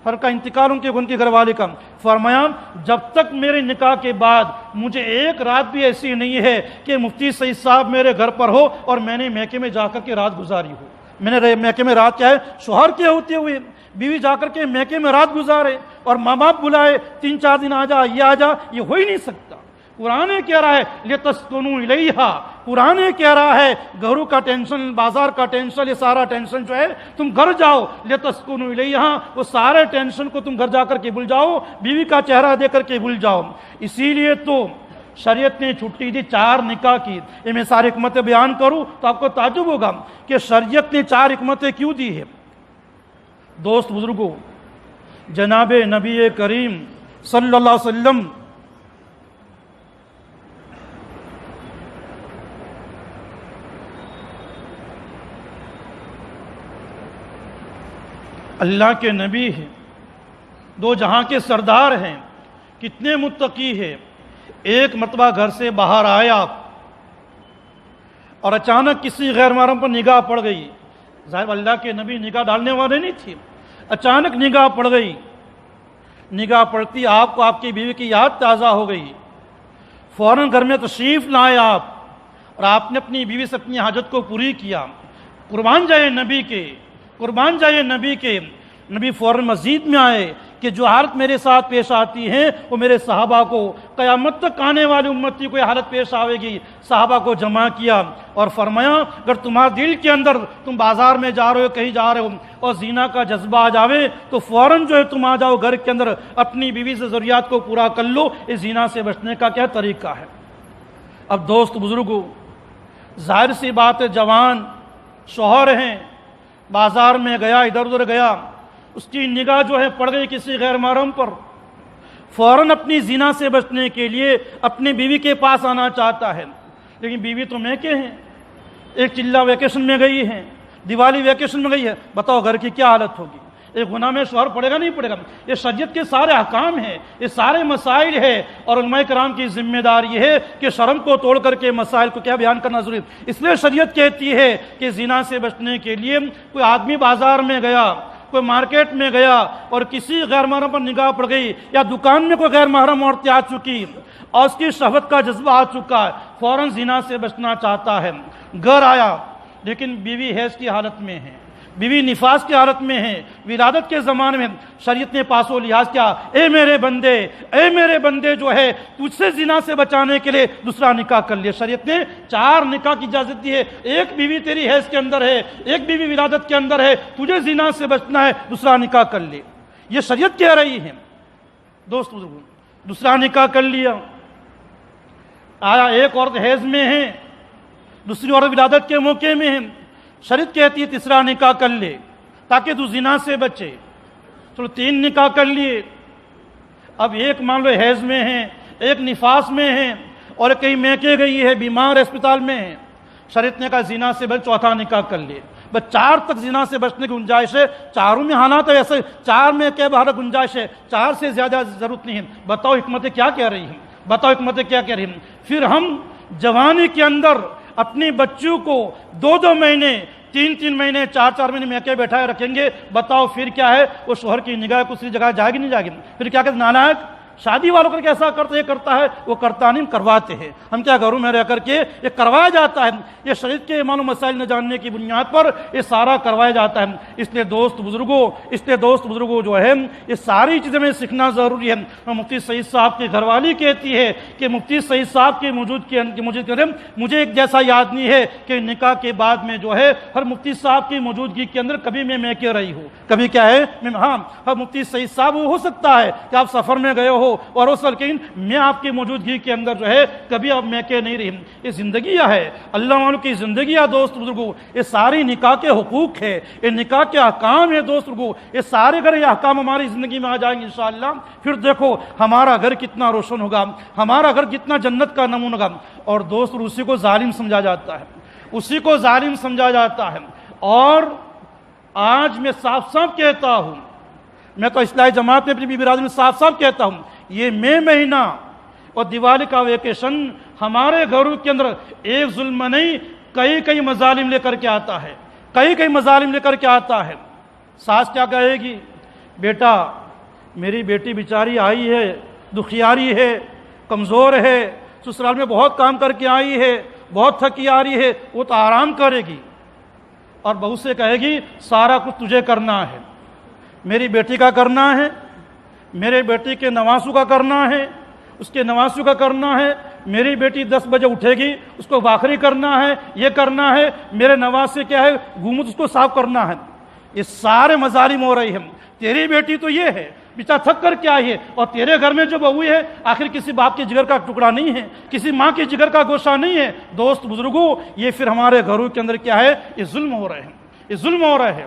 ہر کا انتقال ان کی گھر والی کا، فرمایا جب تک میرے نکاح کے بعد مجھے ایک رات بھی ایسی نہیں ہے کہ مفتی سعید صاحب میرے گھر پر ہو اور میں نے میکے میں جا کر کے رات گزاری ہو۔ میں نے میکے میں رات کیا ہے شوہر کے ہوتے ہوئے بیوی جا کر کے میکے میں رات گزارے اور ماں باپ بلائے 3-4 دن آ جا، یہ آ جا، یہ ہو ہی نہیں سکتا۔ قرآن کہہ رہا ہے لِتَسْكُنُوا إِلَيْهَا، قرآن کہہ رہا ہے گھروں کا ٹینشن، بازار کا ٹینشن، یہ سارا ٹینشن جو ہے تم گھر جاؤ، لِتَسْكُنُوا إِلَيْهَا، وہ سارے ٹینشن کو تم گھر جا کر کے بھول جاؤ، بیوی کا چہرہ دے کر کے بھول جاؤ۔ اسی لیے تو شریعت نے چھٹی دی 4 نکاح کی۔ یہ میں ساری حکمتیں بیان کروں تو آپ کو تعجب ہوگا کہ شریعت نے 4 حکمتیں کیوں دی ہے۔ دوست بزرگوں، جناب نبی کریم صلی اللہ علیہ وسلم اللہ کے نبی ہیں، 2 جہاں کے سردار ہیں، کتنے متقی ہیں۔ ایک مرتبہ گھر سے باہر آیا اور اچانک کسی غیر محرم پر نگاہ پڑ گئی۔ ظاہر اللہ کے نبی نگاہ ڈالنے والے نہیں تھے، اچانک نگاہ پڑ گئی۔ نگاہ پڑتی آپ کو آپ کی بیوی کی یاد تازہ ہو گئی، فوراً گھر میں تشریف لائے آپ، اور آپ نے اپنی بیوی سے اپنی حاجت کو پوری کیا۔ قربان جائے نبی کے، قربان جائے نبی کے۔ نبی فوراً مسجد میں آئے کہ جو حالت میرے ساتھ پیش آتی ہے وہ میرے صحابہ کو، قیامت تک آنے والی امتی کو یہ حالت پیش آئے گی۔ صحابہ کو جمع کیا اور فرمایا اگر تمہارے دل کے اندر تم بازار میں جا رہے ہو، کہیں جا رہے ہو اور زنا کا جذبہ آ جاوے تو فوراً جو ہے تم آ جاؤ گھر کے اندر، اپنی بیوی سے ضروریات کو پورا کر لو۔ اس زنا سے بچنے کا کیا طریقہ ہے؟ اب دوست بزرگوں، ظاہر سی بات ہے جوان شوہر ہیں، بازار میں گیا، ادھر ادھر گیا، اس کی نگاہ جو ہے پڑ گئی کسی غیر محرم پر، فوراً اپنی زنا سے بچنے کے لیے اپنی بیوی کے پاس آنا چاہتا ہے، لیکن بیوی تو میکے ہیں، ایک چلہ ویکیشن میں گئی ہے، دیوالی ویکیشن میں گئی ہے، بتاؤ گھر کی کیا حالت ہوگی؟ ایک گناہ میں شوہر پڑے گا نہیں پڑے گا؟ یہ شریعت کے سارے احکام ہیں، یہ سارے مسائل ہیں، اور علماء کرام کی ذمہ داری یہ ہے کہ شرم کو توڑ کر کے مسائل کو کیا بیان کرنا ضروری ہے۔ اس لیے شریعت کہتی ہے کہ زنا سے بچنے کے لیے کوئی آدمی بازار میں گیا، کوئی مارکیٹ میں گیا اور کسی غیر محرم پر نگاہ پڑ گئی، یا دکان میں کوئی غیر محرم عورتیں آ چکی اور اس کی شہوت کا جذبہ آ چکا ہے، فوراً زنا سے بچنا چاہتا ہے، گھر آیا لیکن بیوی حیض کی حالت میں ہے، بیوی نفاس کی حالت میں ہے، ولادت کے زمانے میں، شریعت نے پاس و لحاظ کیا، اے میرے بندے جو ہے تجھ سے زنا سے بچانے کے لیے دوسرا نکاح کر لیا۔ شریعت نے 4 نکاح کی اجازت دی ہے، ایک بیوی تیری حیض کے اندر ہے، ایک بیوی ولادت کے اندر ہے، تجھے زنا سے بچنا ہے، دوسرا نکاح کر لے، یہ شریعت کہہ رہی ہے۔ دوست بزرگوں، دوسرا نکاح کر لیا، آیا ایک عورت حیض میں ہے، دوسری عورت ولادت کے موقع میں ہے، شریعت کہتی ہے تیسرا نکاح کر لے تاکہ تو زنا سے بچے۔ چلو 3 نکاح کر لیے، اب ایک مان لو حیض میں ہے، ایک نفاس میں ہے، اور کہیں میکے گئی ہے، بیمار اسپتال میں ہے، شریعت نے کہا زنا سے بچ، چوتھا نکاح کر لیے۔ بس 4 تک زنا سے بچنے کی گنجائش ہے، 4 میں حالات ہے ایسے، 4 میں کیا بہر گنجائش ہے، 4 سے زیادہ ضرورت نہیں ہے۔ بتاؤ حکمتیں کیا کہہ رہی ہیں، بتاؤ حکمتیں کیا کہہ رہی ہیں۔ پھر ہم جوانی کے اندر اپنی بچیوں کو 2 مہینے، 3 مہینے، 4 مہینے میکے بیٹھائے رکھیں گے، بتاؤ پھر کیا ہے، وہ شوہر کی نگاہ دوسری جگہ جائے گی نہیں جائے گی؟ پھر کیا کہتے نالائق، شادی والوں کا کیسا کرتا، یہ کرتا ہے وہ کرتا نہیں، کرواتے ہیں ہم کیا گھروں میں رہ کر کے یہ کروایا جاتا ہے، یہ شریعت کے ایمان و مسائل نہ جاننے کی بنیاد پر یہ سارا کروایا جاتا ہے۔ اس لیے دوست بزرگوں جو ہے یہ ساری چیزیں میں سیکھنا ضروری ہے۔ مفتی سعید صاحب کی گھر والی کہتی ہے کہ مفتی سعید صاحب کے مجھے ایک جیسا یاد نہیں ہے کہ نکاح کے بعد میں جو ہے ہر مفتی صاحب کی موجودگی کے اندر کبھی میں کہہ رہی ہوں، کبھی کیا ہے ہاں ہر مفتی سعید صاحب ہو سکتا ہے کہ آپ سفر میں گئے ہو اور اس لیکن میں آپ کی موجودگی کے اندر جو ہے کبھی آپ میں کہہ نہیں رہی ہوں۔ یہ زندگیاں ہے، اللہ والوں کی زندگیاں دوست بزرگوں، یہ ساری نکاح کے حقوق ہے، یہ نکاح کے احکام ہے دوست بزرگوں، یہ سارے اگر یہ احکام ہماری زندگی میں آ جائیں گے انشاءاللہ، پھر دیکھو ہمارا گھر کتنا روشن ہوگا، ہمارا گھر کتنا جنت کا نمونہ ہوگا۔ اور دوست اسی کو ظالم سمجھا جاتا ہے، اسی کو ظالم سمجھا جاتا ہے۔ اور آج میں صاف صاف کہتا ہوں، میں تو اصلاحی جماعت میں اپنی برادری میں صاف صاف کہتا ہوں، یہ مئی مہینہ اور دیوالی کا ویکیشن ہمارے گھروں کے اندر ایک ظلم نہیں کئی مظالم لے کر کے آتا ہے، کئی مظالم لے کر کے آتا ہے۔ ساس کیا کہے گی، بیٹا میری بیٹی بیچاری آئی ہے، دکھیاری ہے، کمزور ہے، سسرال میں بہت کام کر کے آئی ہے، بہت تھکی آ رہی ہے، وہ تو آرام کرے گی۔ اور بہو سے کہے گی سارا کچھ تجھے کرنا ہے، میری بیٹی کا کرنا ہے، میرے بیٹی کے نواسوں کا کرنا ہے، اس کے نواسوں کا کرنا ہے، میری بیٹی 10 بجے اٹھے گی اس کو باخری کرنا ہے، یہ کرنا ہے، میرے نواسے کیا ہے گھومت اس کو صاف کرنا ہے۔ یہ سارے مظالم ہو رہی ہیں۔ تیری بیٹی تو یہ ہے بیچا تھک کر کے آئی ہے، اور تیرے گھر میں جو بہو ہے آخر کسی باپ کے جگر کا ٹکڑا نہیں ہے، کسی ماں کے جگر کا گوشہ نہیں ہے۔ دوست بزرگوں یہ پھر ہمارے گھروں کے اندر کیا ہے، یہ ظلم ہو رہے ہیں، یہ ظلم ہو رہے ہیں۔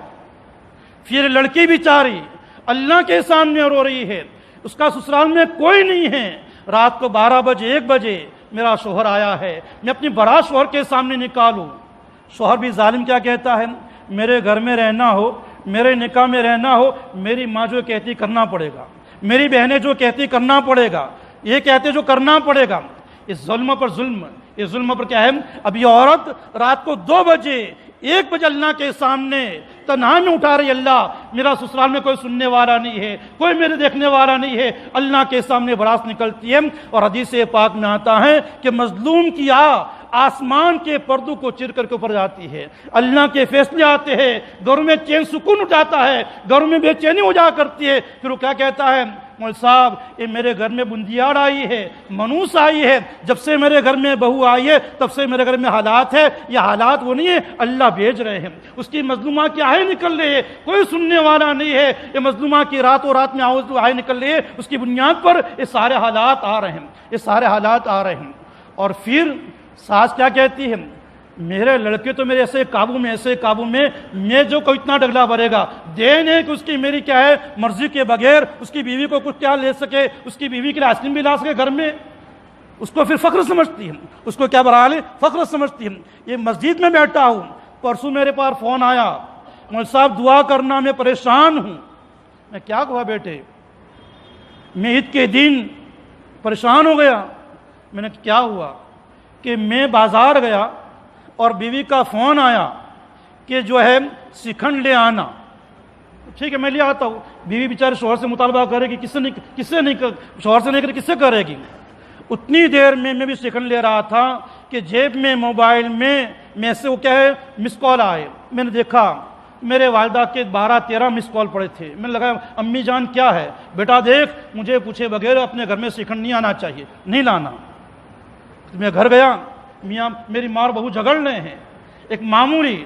پھر لڑکی بیچاری اللہ کے سامنے رو رہی ہے، اس کا سسرال میں کوئی نہیں ہے، رات کو 12 بجے 1 بجے میرا شوہر آیا ہے، میں اپنی برات شوہر کے سامنے نکالوں۔ شوہر بھی ظالم کیا کہتا ہے، میرے گھر میں رہنا ہو، میرے نکاح میں رہنا ہو، میری ماں جو کہتی کرنا پڑے گا، میری بہنیں جو کہتی کرنا پڑے گا، یہ کہتے جو کرنا پڑے گا۔ اس ظلم پر ظلم، یہ ظلم پر کیا ہے، اب یہ عورت رات کو 2 بجے 1 بجے اللہ کے سامنے تنہا میں اٹھا رہی، اللہ میرا سسرال میں کوئی سننے والا نہیں ہے، کوئی میرے دیکھنے والا نہیں ہے، اللہ کے سامنے براس نکلتی ہے۔ اور حدیث پاک میں آتا ہے کہ مظلوم کی آسمان کے پردوں کو چیر کر کے اوپر جاتی ہے، اللہ کے فیصلے آتے ہیں، گھروں میں چین سکون اٹھ جاتا ہے، گھروں میں بے چینی ہو جا کرتی ہے۔ پھر وہ کیا کہتا ہے، مول صاحب یہ میرے گھر میں بندیاڑ آئی ہے، منوس آئی ہے، جب سے میرے گھر میں بہو آئی ہے تب سے میرے گھر میں حالات ہے، یہ حالات وہ نہیں ہے اللہ بھیج رہے ہیں۔ اس کی مظلومہ کی آہیں نکل رہی ہے، کوئی سننے والا نہیں ہے، یہ مظلومہ کی راتوں رات میں آہیں نکل رہی ہے، اس کی بنیاد پر یہ سارے حالات آ رہے ہیں، یہ سارے حالات آ رہے ہیں۔ اور پھر ساس کیا کہتی ہے، میرے لڑکے تو میرے ایسے قابو میں میں جو کوئی اتنا ڈگلا بھرے گا، دین ہے کہ اس کی میری کیا ہے مرضی کے بغیر اس کی بیوی کو کچھ کیا لے سکے، اس کی بیوی کے لیے آئس کریم بھی لا سکے گھر میں، اس کو پھر فخر سمجھتی ہے، اس کو کیا برحال ہے فخر سمجھتی ہے۔ یہ مسجد میں بیٹھا ہوں، پرسوں میرے پاس فون آیا، مول صاحب دعا کرنا میں پریشان ہوں۔ میں کیا کہا بیٹے، میں عید کے دن پریشان ہو گیا۔ میں نے کیا ہوا کہ میں بازار گیا اور بیوی کا فون آیا کہ جو ہے سکھن لے آنا، ٹھیک ہے میں لے آتا ہوں۔ بیوی بیچارے شوہر سے مطالبہ کرے گی، کس سے نہیں شوہر سے نہیں کرے، کس سے کرے گی۔ اتنی دیر میں بھی سکھن لے رہا تھا کہ جیب میں موبائل میں سے وہ کیا ہے مس کال آئے۔ میں نے دیکھا میرے والدہ کے 12-13 مس کال پڑے تھے۔ میں نے لگا امی جان کیا ہے، بیٹا دیکھ مجھے پوچھے بغیر اپنے گھر میں سکھن نہیں آنا چاہیے، نہیں لانا۔ میں گھر گیا، میاں میری ماں اور بہو جھگڑ رہے ہیں ایک معمولی۔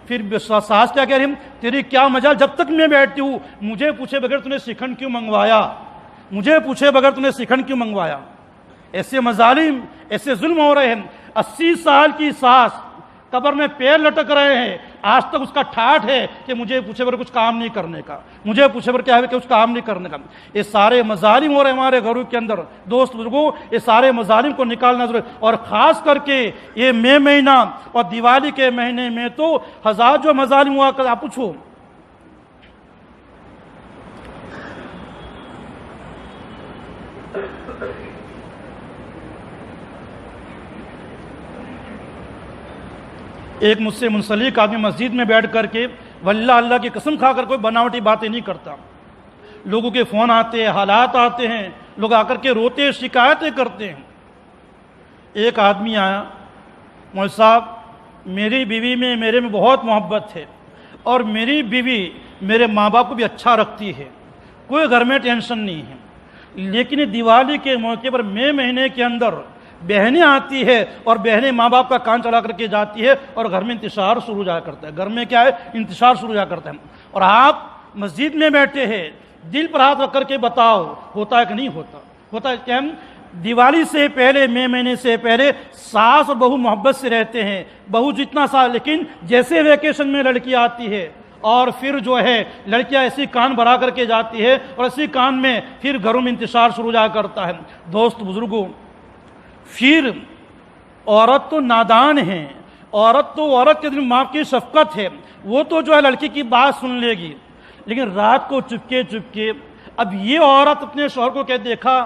پھر ساس کیا کہہ رہی ہے، تیری کیا مجال، جب تک میں بیٹھتی ہوں مجھے پوچھے بغیر تُو نے سکھن کیوں منگوایا، مجھے پوچھے بغیر تُو نے سکھن کیوں منگوایا۔ ایسے مظالم، ایسے ظلم ہو رہے ہیں۔ 80 سال کی ساس قبر میں پیر لٹک رہے ہیں، آج تک اس کا ٹھاٹ ہے کہ مجھے پوچھے بغیر کچھ کام نہیں کرنے کا، مجھے پوچھے بغیر کیا ہے کہ کچھ کام نہیں کرنے کا۔ یہ سارے مظالم ہو رہے ہیں ہمارے گھروں کے اندر۔ دوست بزرگوں یہ سارے مظالم کو نکالنا ضروری ہے، اور خاص کر کے یہ مئی مہینہ اور دیوالی کے مہینے میں تو ہزار جو مظالم ہوا کر آپ پوچھو۔ ایک مجھ سے منسلک آدمی مسجد میں بیٹھ کر کے واللہ اللہ کی قسم کھا کر کوئی بناوٹی باتیں نہیں کرتا۔ لوگوں کے فون آتے ہیں، حالات آتے ہیں، لوگ آ کر کے روتے شکایتیں کرتے ہیں۔ ایک آدمی آیا، مولوی صاحب میری بیوی میں میرے میں بہت محبت ہے اور میری بیوی میرے ماں باپ کو بھی اچھا رکھتی ہے، کوئی گھر میں ٹینشن نہیں ہے، لیکن دیوالی کے موقع پر مئی مہینے کے اندر بہنیں آتی ہے اور بہنیں ماں باپ کا کان چلا کر کے جاتی ہے اور گھر میں انتشار شروع ہو جایا کرتا ہے۔ گھر میں کیا ہے؟ انتشار شروع ہو جایا کرتا ہے۔ اور آپ مسجد میں بیٹھے ہیں، دل پر ہاتھ رکھ کر کے بتاؤ ہوتا ہے کہ نہیں ہوتا؟ ہوتا ہے کہ ہم دیوالی سے پہلے، مئی مہینے سے پہلے ساس اور بہو محبت سے رہتے ہیں، بہو جتنا سا، لیکن جیسے ویکیشن میں لڑکی آتی ہے اور پھر جو ہے لڑکیاں ایسی کان بھرا کر کے جاتی ہے اور اسی کان میں پھر گھروں میں انتشار شروع ہو جایا کرتا ہے۔ دوست بزرگوں، پھر عورت تو نادان ہے، عورت کے دل میں ماں کی شفقت ہے، وہ تو جو ہے لڑکی کی بات سن لے گی، لیکن رات کو چپکے چپکے اب یہ عورت اپنے شوہر کو کہ دیکھا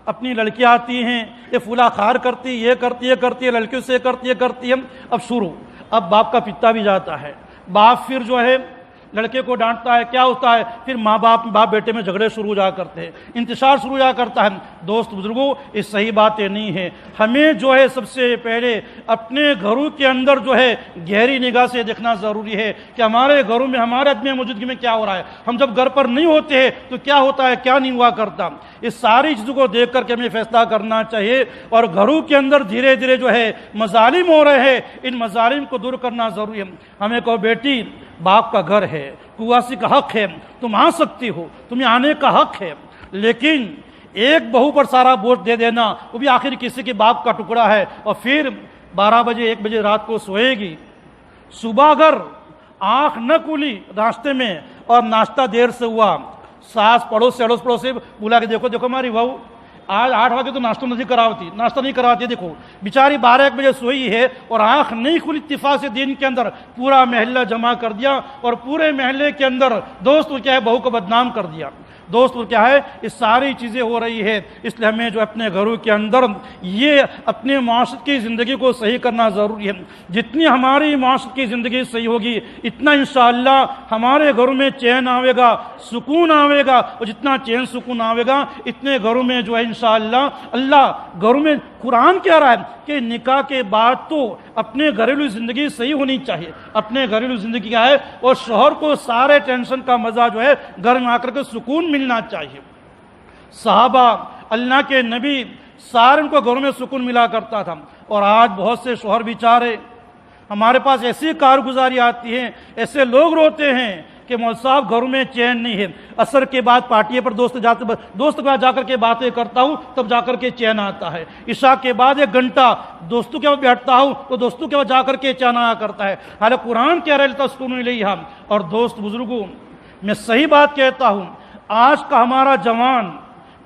اپنی لڑکی آتی ہیں، یہ فلاں خار کرتی، یہ کرتی ہے، لڑکیوں سے کرتی ہے، اب شروع، اب باپ کا پتا بھی جاتا ہے، باپ پھر جو ہے لڑکے کو ڈانٹتا ہے، کیا ہوتا ہے؟ پھر باپ بیٹے میں جھگڑے شروع ہو جایا کرتے ہیں، انتشار شروع ہو جایا کرتا ہے۔ دوست بزرگوں، یہ صحیح باتیں نہیں ہیں۔ ہمیں جو ہے سب سے پہلے اپنے گھروں کے اندر جو ہے گہری نگاہ سے دیکھنا ضروری ہے کہ ہمارے گھروں میں، ہمارے عدم موجودگی میں کیا ہو رہا ہے۔ ہم جب گھر پر نہیں ہوتے ہیں تو کیا ہوتا ہے، کیا نہیں ہوا کرتا، اس ساری چیزوں کو دیکھ کر کے ہمیں فیصلہ کرنا چاہیے۔ اور گھروں کے اندر دھیرے دھیرے جو ہے مظالم ہو رہے ہیں، ان مظالم کو دور کرنا ضروری ہے۔ ہمیں کہو بیٹی باپ کا گھر ہے، کنواسی کا حق ہے، تم آ سکتی ہو، تمہیں آنے کا حق ہے، لیکن ایک بہو پر سارا بوجھ دے دینا، وہ بھی آخر کسی کے باپ کا ٹکڑا ہے، اور پھر 12 بجے 1 بجے رات کو سوئے گی، صبح اگر آنکھ نہ کھلی راستے میں اور ناشتہ دیر سے ہوا، ساس پڑوس سے بلا کے دیکھو ہماری بہو آج 8 بجے تو ناشتہ نہیں کراتی، دیکھو بیچاری 12-1 بجے سوئی ہے اور آنکھ نہیں کھلی، اتفاق سے دن کے اندر پورا محلہ جمع کر دیا اور پورے محلے کے اندر دوست کیا ہے بہو کو بدنام کر دیا۔ دوست کیا ہے، یہ ساری چیزیں ہو رہی ہے، اس لیے ہمیں جو اپنے گھروں کے اندر یہ اپنے معاشرت کی زندگی کو صحیح کرنا ضروری ہے۔ جتنی ہماری معاشرت کی زندگی صحیح ہوگی اتنا انشاءاللہ ہمارے گھروں میں چین آئے گا، سکون آئے گا، اور جتنا چین سکون آئے گا اتنے گھروں میں جو ہے انشاءاللہ اللہ گھروں میں، قرآن کہہ رہا ہے کہ نکاح کے بعد تو اپنے گھریلو زندگی صحیح ہونی چاہیے، اپنے گھریلو زندگی کیا ہے، اور شوہر کو سارے ٹینشن کا مزہ جو ہے گھر میں آ کر کے سکون ملنا چاہیے۔ صحابہ، اللہ کے نبی، سارے ان کو گھروں میں سکون ملا کرتا تھا، اور آج بہت سے شوہر بیچارے، ہمارے پاس ایسی کارگزاری آتی ہے، ایسے لوگ روتے ہیں کہ مولوی صاحب گھروں میں چین نہیں ہے، عصر کے بعد پارٹی پر دوست کے بعد جا کر کے باتیں کرتا ہوں تب جا کر کے چین آتا ہے، عشاء کے بعد 1 گھنٹہ دوستوں کے بعد بیٹھتا ہوں تو دوستوں کے بعد جا کر کے چین آیا کرتا ہے، حالانکہ قرآن کہہ رہا ہے تسکنوا الیہا۔ اور دوست بزرگوں، میں صحیح بات کہتا ہوں، آج کا ہمارا جوان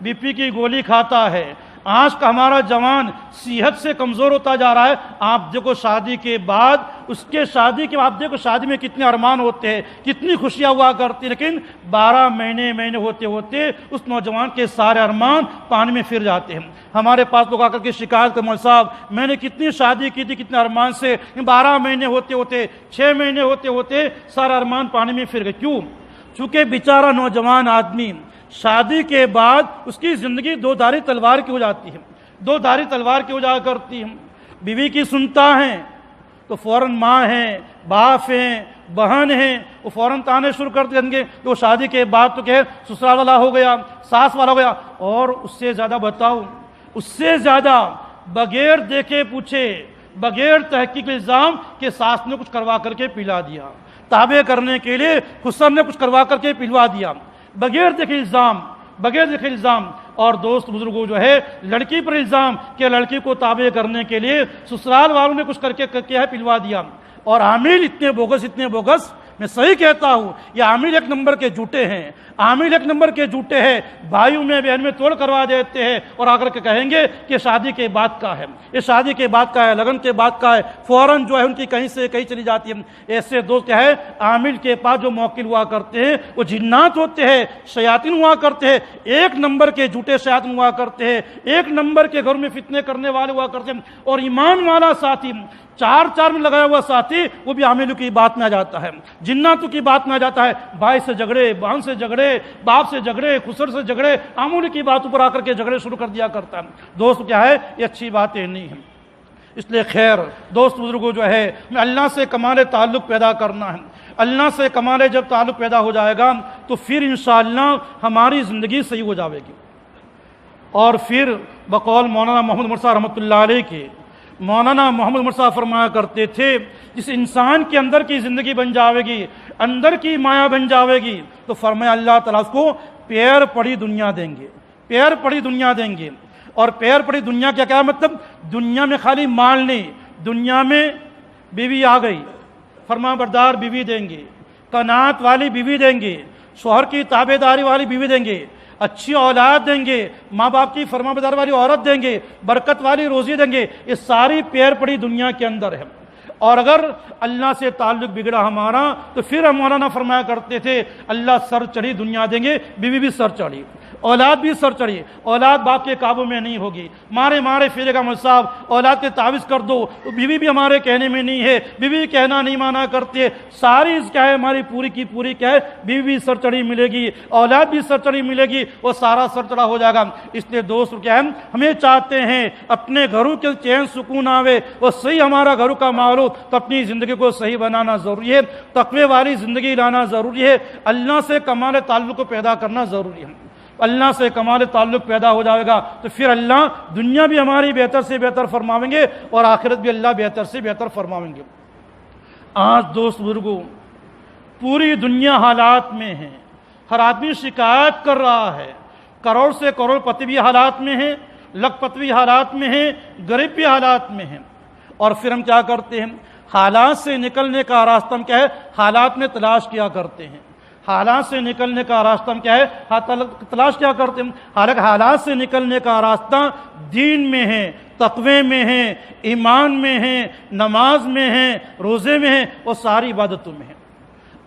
بی پی کی گولی کھاتا ہے، آج کا ہمارا جوان صحت سے کمزور ہوتا جا رہا ہے۔ آپ دیکھو شادی کے بعد، شادی کے بعد آپ دیکھو شادی میں کتنے ارمان ہوتے ہیں، کتنی خوشیاں ہوا کرتی، لیکن 12 مہینے ہوتے ہوتے اس نوجوان کے سارے ارمان پانی میں پھر جاتے ہیں۔ ہمارے پاس لوگ آ کر کے شکایت کرتے، مولوی صاحب میں نے کتنی شادی کی تھی، کتنے ارمان سے، 12 مہینے ہوتے ہوتے، 6 مہینے ہوتے ہوتے سارے ارمان پانی میں پھر گئے۔ کیوں؟ چونکہ بیچارہ نوجوان آدمی شادی کے بعد اس کی زندگی 2 دھاری تلوار کی ہو جاتی ہے، 2 دھاری تلوار کی ہو جایا کرتی ہے۔ بیوی کی سنتا ہے تو فوراً ماں ہیں، باپ ہیں، بہن ہیں، وہ فوراً تانے شروع کر دیں گے کہ وہ شادی کے بعد تو کہ سسرال والا ہو گیا، ساس والا ہو گیا، اور اس سے زیادہ بتاؤ، اس سے زیادہ بغیر دیکھے پوچھے، بغیر تحقیق الزام کہ ساس نے کچھ کروا کر کے پلا دیا، تابع کرنے کے لیے خسر نے کچھ کروا کر کے پلوا دیا، بغیر دیکھے الزام۔ اور دوست بزرگوں جو ہے لڑکی پر الزام کہ لڑکی کو تابع کرنے کے لیے سسرال والوں نے کچھ کر کے کیا ہے، پلوا دیا۔ اور عامل اتنے بوگس، میں صحیح کہتا ہوں، یہ عامل 1 نمبر کے جھوٹے ہیں، عامل 1 نمبر کے جھوٹے ہیں، بھائیوں میں بہن میں توڑ کروا دیتے ہیں اور آ کر کے کہیں گے کہ شادی کے بعد کا ہے، یہ شادی کے بعد کا ہے، لگن کے بعد کا ہے، فوراً جو ہے ان کی کہیں سے کہیں چلی جاتی ہے۔ ایسے دوست کیا ہے، عامل کے پاس جو موکل ہوا کرتے ہیں وہ جنات ہوتے ہیں، شیاطین ہوا کرتے ہیں، 1 نمبر کے جھوٹے شیاطین ہوا کرتے ہیں، 1 نمبر کے گھر میں فتنے کرنے والے ہوا کرتے ہیں۔ اور ایمان والا ساتھی چار میں لگایا ہوا ساتھی وہ بھی عاملوں کی بات میں آ جاتا ہے، جناتوں کی بات میں آ جاتا ہے، بھائی سے جھگڑے، بہن سے جھگڑے، باپ سے جھگڑے، خسر سے جھگڑے، عاملوں کی باتوں پر آ کر کے جھگڑے شروع کر دیا کرتا ہے۔ دوست کیا ہے، یہ اچھی باتیں نہیں ہیں۔ اس لیے خیر دوست بزرگوں جو ہے اللہ سے کمال تعلق پیدا کرنا ہے۔ اللہ سے کمال جب تعلق پیدا ہو جائے گا تو پھر انشاءاللہ ہماری زندگی صحیح ہو جائے گی۔ اور پھر بقول مولانا محمد مرسا رحمۃ اللہ علیہ کے، مولانا محمد مرسا فرمایا کرتے تھے جس انسان کے اندر کی زندگی بن جاوے گی، اندر کی مایا بن جاوے گی، تو فرمایا اللہ تعالیٰ اس کو پیر پڑی دنیا دیں گے، پیر پڑی دنیا دیں گے۔ اور پیر پڑی دنیا کیا مطلب؟ دنیا میں خالی مال نہیں، دنیا میں بیوی آ گئی، فرما بردار بیوی دیں گے، قناعت والی بیوی دیں گے، شوہر کی تابع داری والی بیوی دیں گے، اچھی اولاد دیں گے، ماں باپ کی فرما بردار والی عورت دیں گے، برکت والی روزی دیں گے۔ یہ ساری پیر پڑی دنیا کے اندر ہے۔ اور اگر اللہ سے تعلق بگڑا ہمارا تو پھر ہم مولانا فرمایا کرتے تھے اللہ سر چڑھی دنیا دیں گے، بیوی بھی سر چڑھی، اولاد بھی سر چڑھی، اولاد باپ کے قابو میں نہیں ہوگی، مارے پھرے گا مصاب، اولاد کے تعویذ کر دو، بیوی بھی ہمارے کہنے میں نہیں ہے، بیوی کہنا نہیں مانا کرتے، ساری کیا ہے ہماری پوری کی پوری کیا ہے، بیوی بھی سر چڑھی ملے گی، اولاد بھی سر چڑھی ملے گی، وہ سارا سر چڑھا ہو جائے گا۔ اس لیے دوست کیا ہے، ہمیں چاہتے ہیں اپنے گھروں کے چین سکون آوے، وہ صحیح ہمارا گھروں کا ماحول، تو اپنی زندگی کو صحیح بنانا ضروری ہے، تقوی والی زندگی لانا ضروری ہے، اللہ سے کمال تعلق کو پیدا کرنا ضروری ہے۔ اللہ سے کمال تعلق پیدا ہو جائے گا تو پھر اللہ دنیا بھی ہماری بہتر سے بہتر فرماویں گے اور آخرت بھی اللہ بہتر سے بہتر فرماویں گے۔ آج دوست بزرگوں پوری دنیا حالات میں ہے، ہر آدمی شکایت کر رہا ہے، کروڑ سے کروڑ پتی بھی حالات میں ہیں، لکھ پتی بھی حالات میں ہیں، غریب بھی حالات میں ہیں۔ اور پھر ہم کیا کرتے ہیں، حالات سے نکلنے کا راستہ ہم کیا ہے، حالات میں تلاش کیا کرتے ہیں۔ حالات سے نکلنے کا راستہ ہم کیا ہے، تلاش کیا کرتے ہیں۔ حالانکہ حالات سے نکلنے کا راستہ دین میں ہے، تقوی میں ہے، ایمان میں ہے، نماز میں ہے، روزے میں ہے، اور ساری عبادتوں میں ہے۔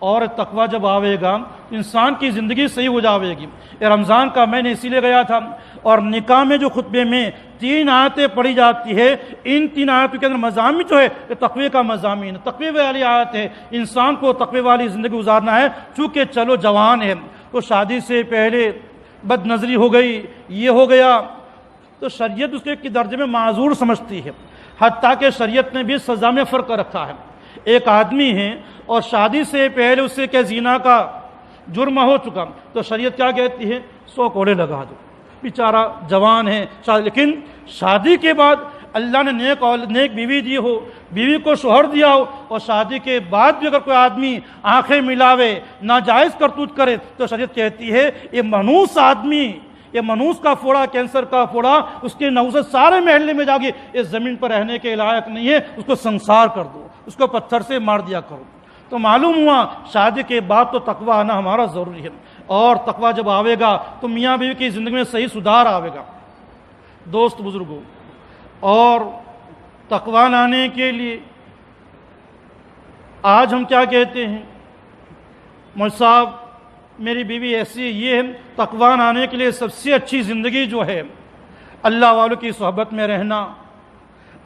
اور تقوی جب آوے گا انسان کی زندگی صحیح ہو جاوے گی۔ یہ رمضان کا میں نے اسی لیے گیا تھا، اور نکاح میں جو خطبے میں 3 آیتیں پڑھی جاتی ہے، ان 3 آیتوں کے اندر مضامین جو ہے یہ تقوی کا مضامین، تقوی والی آیت ہے، انسان کو تقوی والی زندگی گزارنا ہے۔ چونکہ چلو جوان ہے تو شادی سے پہلے بد نظری ہو گئی، یہ ہو گیا، تو شریعت اس کے درجے میں معذور سمجھتی ہے، حتیٰ کہ شریعت نے بھی سزا میں فرق رکھا ہے۔ ایک آدمی ہے اور شادی سے پہلے اس سے کیا زنا کا جرم ہو چکا، تو شریعت کیا کہتی ہے، 100 کوڑے لگا دو، بیچارہ جوان ہے۔ لیکن شادی کے بعد اللہ نے نیک بیوی دی ہو، بیوی کو شوہر دیا ہو، اور شادی کے بعد بھی اگر کوئی آدمی آنکھیں ملاوے، ناجائز کرتوت کرے، تو شریعت کہتی ہے یہ منوس آدمی، یہ منوس کا پھوڑا، کینسر کا پھوڑا، اس کے نحوست سارے محلے میں جاگی، اس زمین پر رہنے کے لائق نہیں ہے، اس کو سنسار کر دو، اس کو پتھر سے مار دیا کرو۔ تو معلوم ہوا شادی کے بعد تو تقوی آنا ہمارا ضروری ہے، اور تقوی جب آوے گا تو میاں بیوی کی زندگی میں صحیح سدھار آوے گا۔ دوست بزرگوں، اور تقوی لانے کے لیے آج ہم کیا کہتے ہیں، مولوی صاحب میری بیوی ایسی ہے، یہ ہے۔ تقوی لانے کے لیے سب سے اچھی زندگی جو ہے اللہ والوں کی صحبت میں رہنا،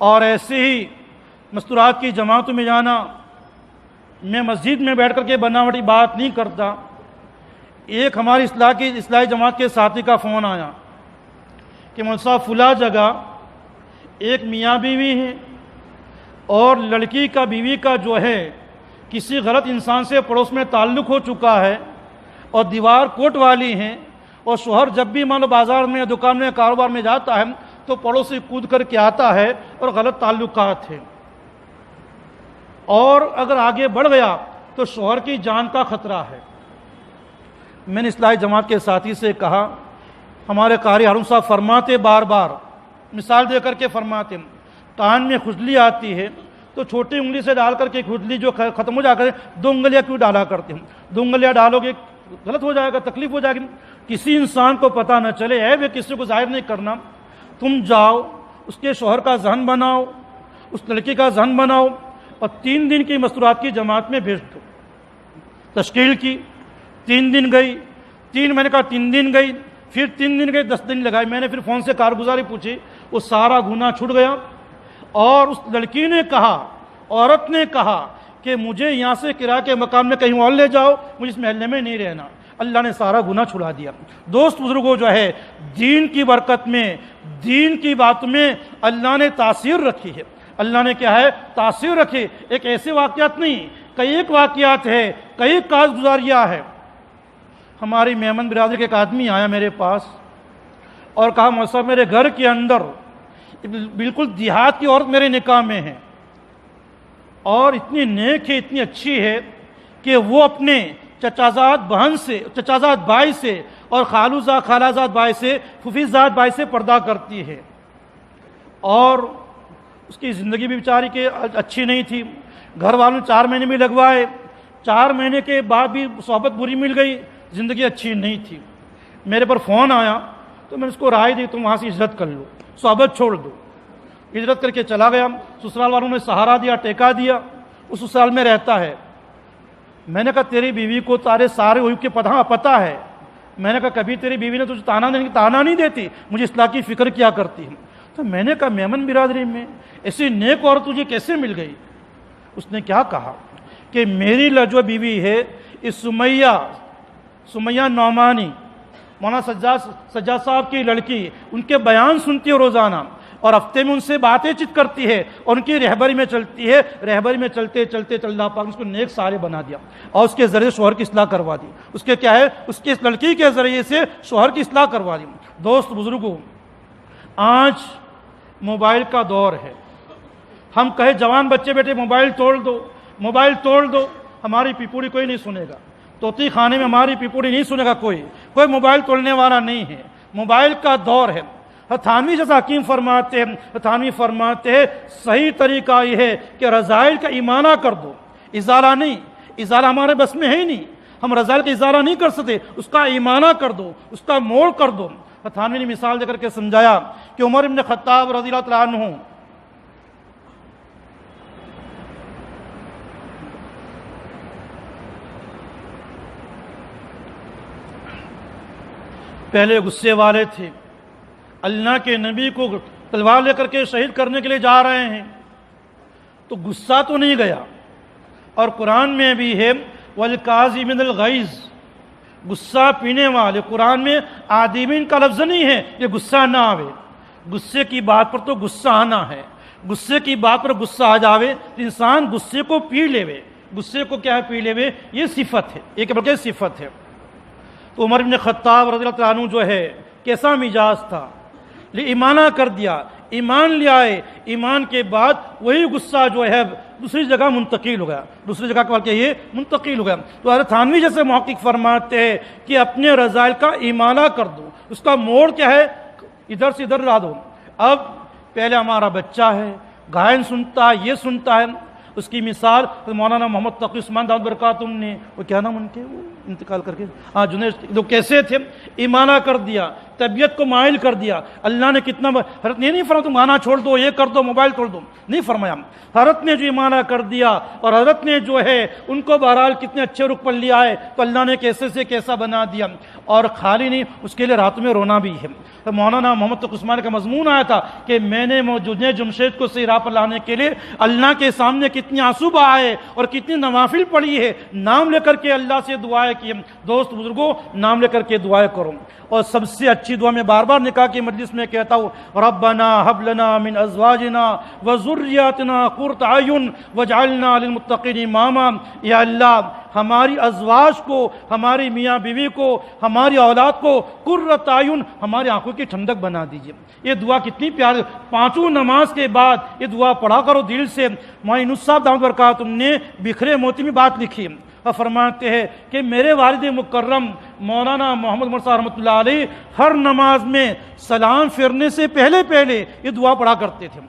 اور ایسے ہی مستورات کی جماعتوں میں جانا۔ میں مسجد میں بیٹھ کر کے بناوٹی بات نہیں کرتا۔ ایک ہماری اصلاحی جماعت کے ساتھی کا فون آیا کہ مولوی صاحب فلاں جگہ ایک میاں بیوی ہے، اور لڑکی کا بیوی کا جو ہے کسی غلط انسان سے پڑوس میں تعلق ہو چکا ہے، اور دیوار کوٹ والی ہیں، اور شوہر جب بھی مان لو بازار میں، دکان میں، کاروبار میں جاتا ہے تو پڑوس سے کود کر کے آتا ہے، اور غلط تعلقات ہیں، اور اگر آگے بڑھ گیا تو شوہر کی جان کا خطرہ ہے۔ میں نے اصلاحی جماعت کے ساتھی سے کہا، ہمارے قاری ہارون صاحب فرماتے، بار بار مثال دے کر کے فرماتے، کان میں کھجلی آتی ہے تو چھوٹی انگلی سے ڈال کر کے کھجلی جو ختم ہو جا کر 2 انگلیاں کیوں ڈالا کرتے ہیں؟ 2 انگلیاں ڈالو گے غلط ہو جائے گا، تکلیف ہو جائے گی۔ کسی انسان کو پتہ نہ چلے، ہے کسی کو ظاہر نہیں کرنا۔ تم جاؤ اس کے شوہر کا ذہن بناؤ، اس لڑکی کا ذہن بناؤ، اور 3 دن کی مستورات کی جماعت میں بھیج دو۔ تشکیل کی، 3 دن گئی، میں نے کہا 3 دن گئی، پھر 3 دن گئی، 10 دن لگائی۔ میں نے پھر فون سے کارگزاری پوچھی، وہ سارا گناہ چھوٹ گیا۔ اور اس لڑکی نے کہا عورت نے کہا کہ مجھے یہاں سے کرایہ کے مکان میں کہیں اور لے جاؤ، مجھے اس محلے میں نہیں رہنا، اللہ نے سارا گناہ چھڑا دیا۔ دوست بزرگوں جو ہے دین کی برکت میں، دین کی بات میں اللہ نے تاثیر رکھی ہے، اللہ نے کیا ہے تاثیر رکھی۔ ایک ایسے واقعات نہیں، کئی ایک واقعات ہے، کئی کارگزاریاں ہے۔ ہماری میمن برادری کے ایک آدمی آیا میرے پاس اور کہا مولوی صاحب میرے گھر کے اندر بالکل دیہات کی عورت میرے نکاح میں ہے اور اتنی نیک ہے، اتنی اچھی ہے کہ وہ اپنے چچازاد بہن سے، چچازاد بھائی سے اور خالازاد بھائی سے، پھوپھیزاد بھائی سے پردہ کرتی ہے، اور اس کی زندگی بھی بیچاری کے اچھی نہیں تھی۔ گھر والوں نے 4 مہینے بھی لگوائے، 4 مہینے کے بعد بھی صحبت بری مل گئی، زندگی اچھی نہیں تھی۔ میرے پر فون آیا تو میں نے اس کو رائے دی تم وہاں سے ہجرت کر لو، صحبت چھوڑ دو۔ ہجرت کر کے چلا گیا، سسرال والوں نے سہارا دیا، ٹیکا دیا، اس سسرال میں رہتا ہے۔ میں نے کہا تیری بیوی کو سارے عیوب کے پتہ ہے، میں نے کہا کبھی تیری بیوی نے تجھے تانا نہیں دیتی، مجھے اصلاح کی فکر کیا کرتی ہے؟ تو میں نے کہا میمن برادری میں ایسی نیک عورت تجھے کیسے مل گئی؟ اس نے کیا کہا کہ میری جو بیوی ہے اس سمیہ نعمانی، مولانا سجاد صاحب کی لڑکی، ان کے بیان سنتی ہے روزانہ اور ہفتے میں ان سے باتیں چیت کرتی ہے اور ان کی رہبری میں چلتی ہے۔ رہبری میں چلتے چلتے اللہ پاک نے اس کو نیک سارے بنا دیا اور اس کے ذریعے شوہر کی اصلاح کروا دی۔ اس کے کیا ہے، اس کے اس لڑکی کے ذریعے سے شوہر کی اصلاح کروا دی۔ دوست بزرگوں، آج موبائل کا دور ہے، ہم کہے جوان بچے بیٹے موبائل توڑ دو، ہماری پیپوڑی کوئی نہیں سنے گا، طوطی خانے میں ہماری پیپوڑی نہیں سنے گا، کوئی موبائل توڑنے والا نہیں ہے۔ موبائل کا دور ہے۔ تھانوی جیسا حکیم فرماتے ہیں صحیح طریقہ یہ ہے کہ رذائل کا ایمانہ کر دو، ازالہ نہیں، ازالہ ہمارے بس میں ہے ہی نہیں، ہم رذائل کا ازالہ نہیں کر سکتے، اس کا ایمانہ کر دو، اس کا موڑ کر دو۔ تھانوی نے مثال دے کر کے سمجھایا کہ عمر بن خطاب رضی اللہ تعالیٰ عنہ پہلے غصے والے تھے، اللہ کے نبی کو تلوار لے کر کے شہید کرنے کے لیے جا رہے ہیں تو غصہ تو نہیں گیا، اور قرآن میں بھی ہے وَالْكَاظِمِينَ الْغَيْظَ، غصہ پینے والے۔ قرآن میں آدمین کا لفظ نہیں ہے کہ غصہ نہ آوے، غصے کی بات پر تو غصہ آنا ہے، غصے کی بات پر غصہ آ جاوے تو انسان غصے کو پی لے، غصے کو کیا ہے پی لے، یہ صفت ہے، ایک بلکہ صفت ہے۔ تو عمر بن خطاب رضی اللہ عنہ جو ہے کیسا مزاج تھا، ایمانہ کر دیا، ایمان لے آئے، ایمان کے بعد وہی غصہ جو ہے دوسری جگہ منتقل ہو گیا، دوسری جگہ کے یہ منتقل ہو گیا۔ تو حضرت تھانوی جیسے محقق فرماتے ہیں کہ اپنے رذائل کا ایمانہ کر دو، اس کا موڑ کیا ہے، ادھر سے ادھر لا دو۔ اب پہلے ہمارا بچہ ہے، گائن سنتا ہے، یہ سنتا ہے، اس کی مثال مولانا محمد تقی عثمان دامت برکاتہم نے، وہ کیا نام ان کے، وہ انتقال کر کے جنید، جو کیسے تھے، ایمانہ کر دیا، طبیعت کو مائل کر دیا۔ اللہ نے کتنا حضرت نے نہیں فرمایا تم گانا چھوڑ دو، یہ کر دو، موبائل توڑ دو، نہیں فرمایا۔ حضرت نے جو ایمانہ کر دیا اور حضرت نے جو ہے ان کو بہرحال کتنے اچھے رخ پر لیا ہے، تو اللہ نے کیسے سے کیسا بنا دیا۔ اور خالی نہیں، اس کے لیے رات میں رونا بھی ہے۔ تو مولانا محمد تقی عثمان کا مضمون آیا تھا کہ میں نے جنید جمشید کو صحیح راہ پر لانے کے لیے اللہ کے سامنے کتنی آنسو بہائے اور کتنی نوافل پڑھی ہے، نام لے کر کے اللہ سے دعائیں کی۔ دوست بزرگوں، نام لے کر کے دعائیں کرو، اور سب سے اچھی دعا میں بار بار نکاح کی مجلس میں کہتا ہوں، ربنا هب لنا من ازواجنا وذریاتنا قرۃ اعین واجعلنا للمتقین اماما۔ یا اللہ ہماری ازواج کو، ہماری میاں بیوی کو، ہماری اولاد کو قرۃ اعین، ہماری آنکھوں کی ٹھنڈک بنا دیجیے۔ یہ دعا کتنی پیاری، 5 نماز کے بعد یہ دعا پڑھا کرو دل سے۔ معین صاحب دامت برکاتہم نے بکھرے موتی میں بات لکھی اور فرماتے ہیں کہ میرے والد مکرم مولانا محمد عمر صاحب رحمۃ اللہ علیہ ہر نماز میں سلام پھیرنے سے پہلے یہ دعا پڑھا کرتے تھے۔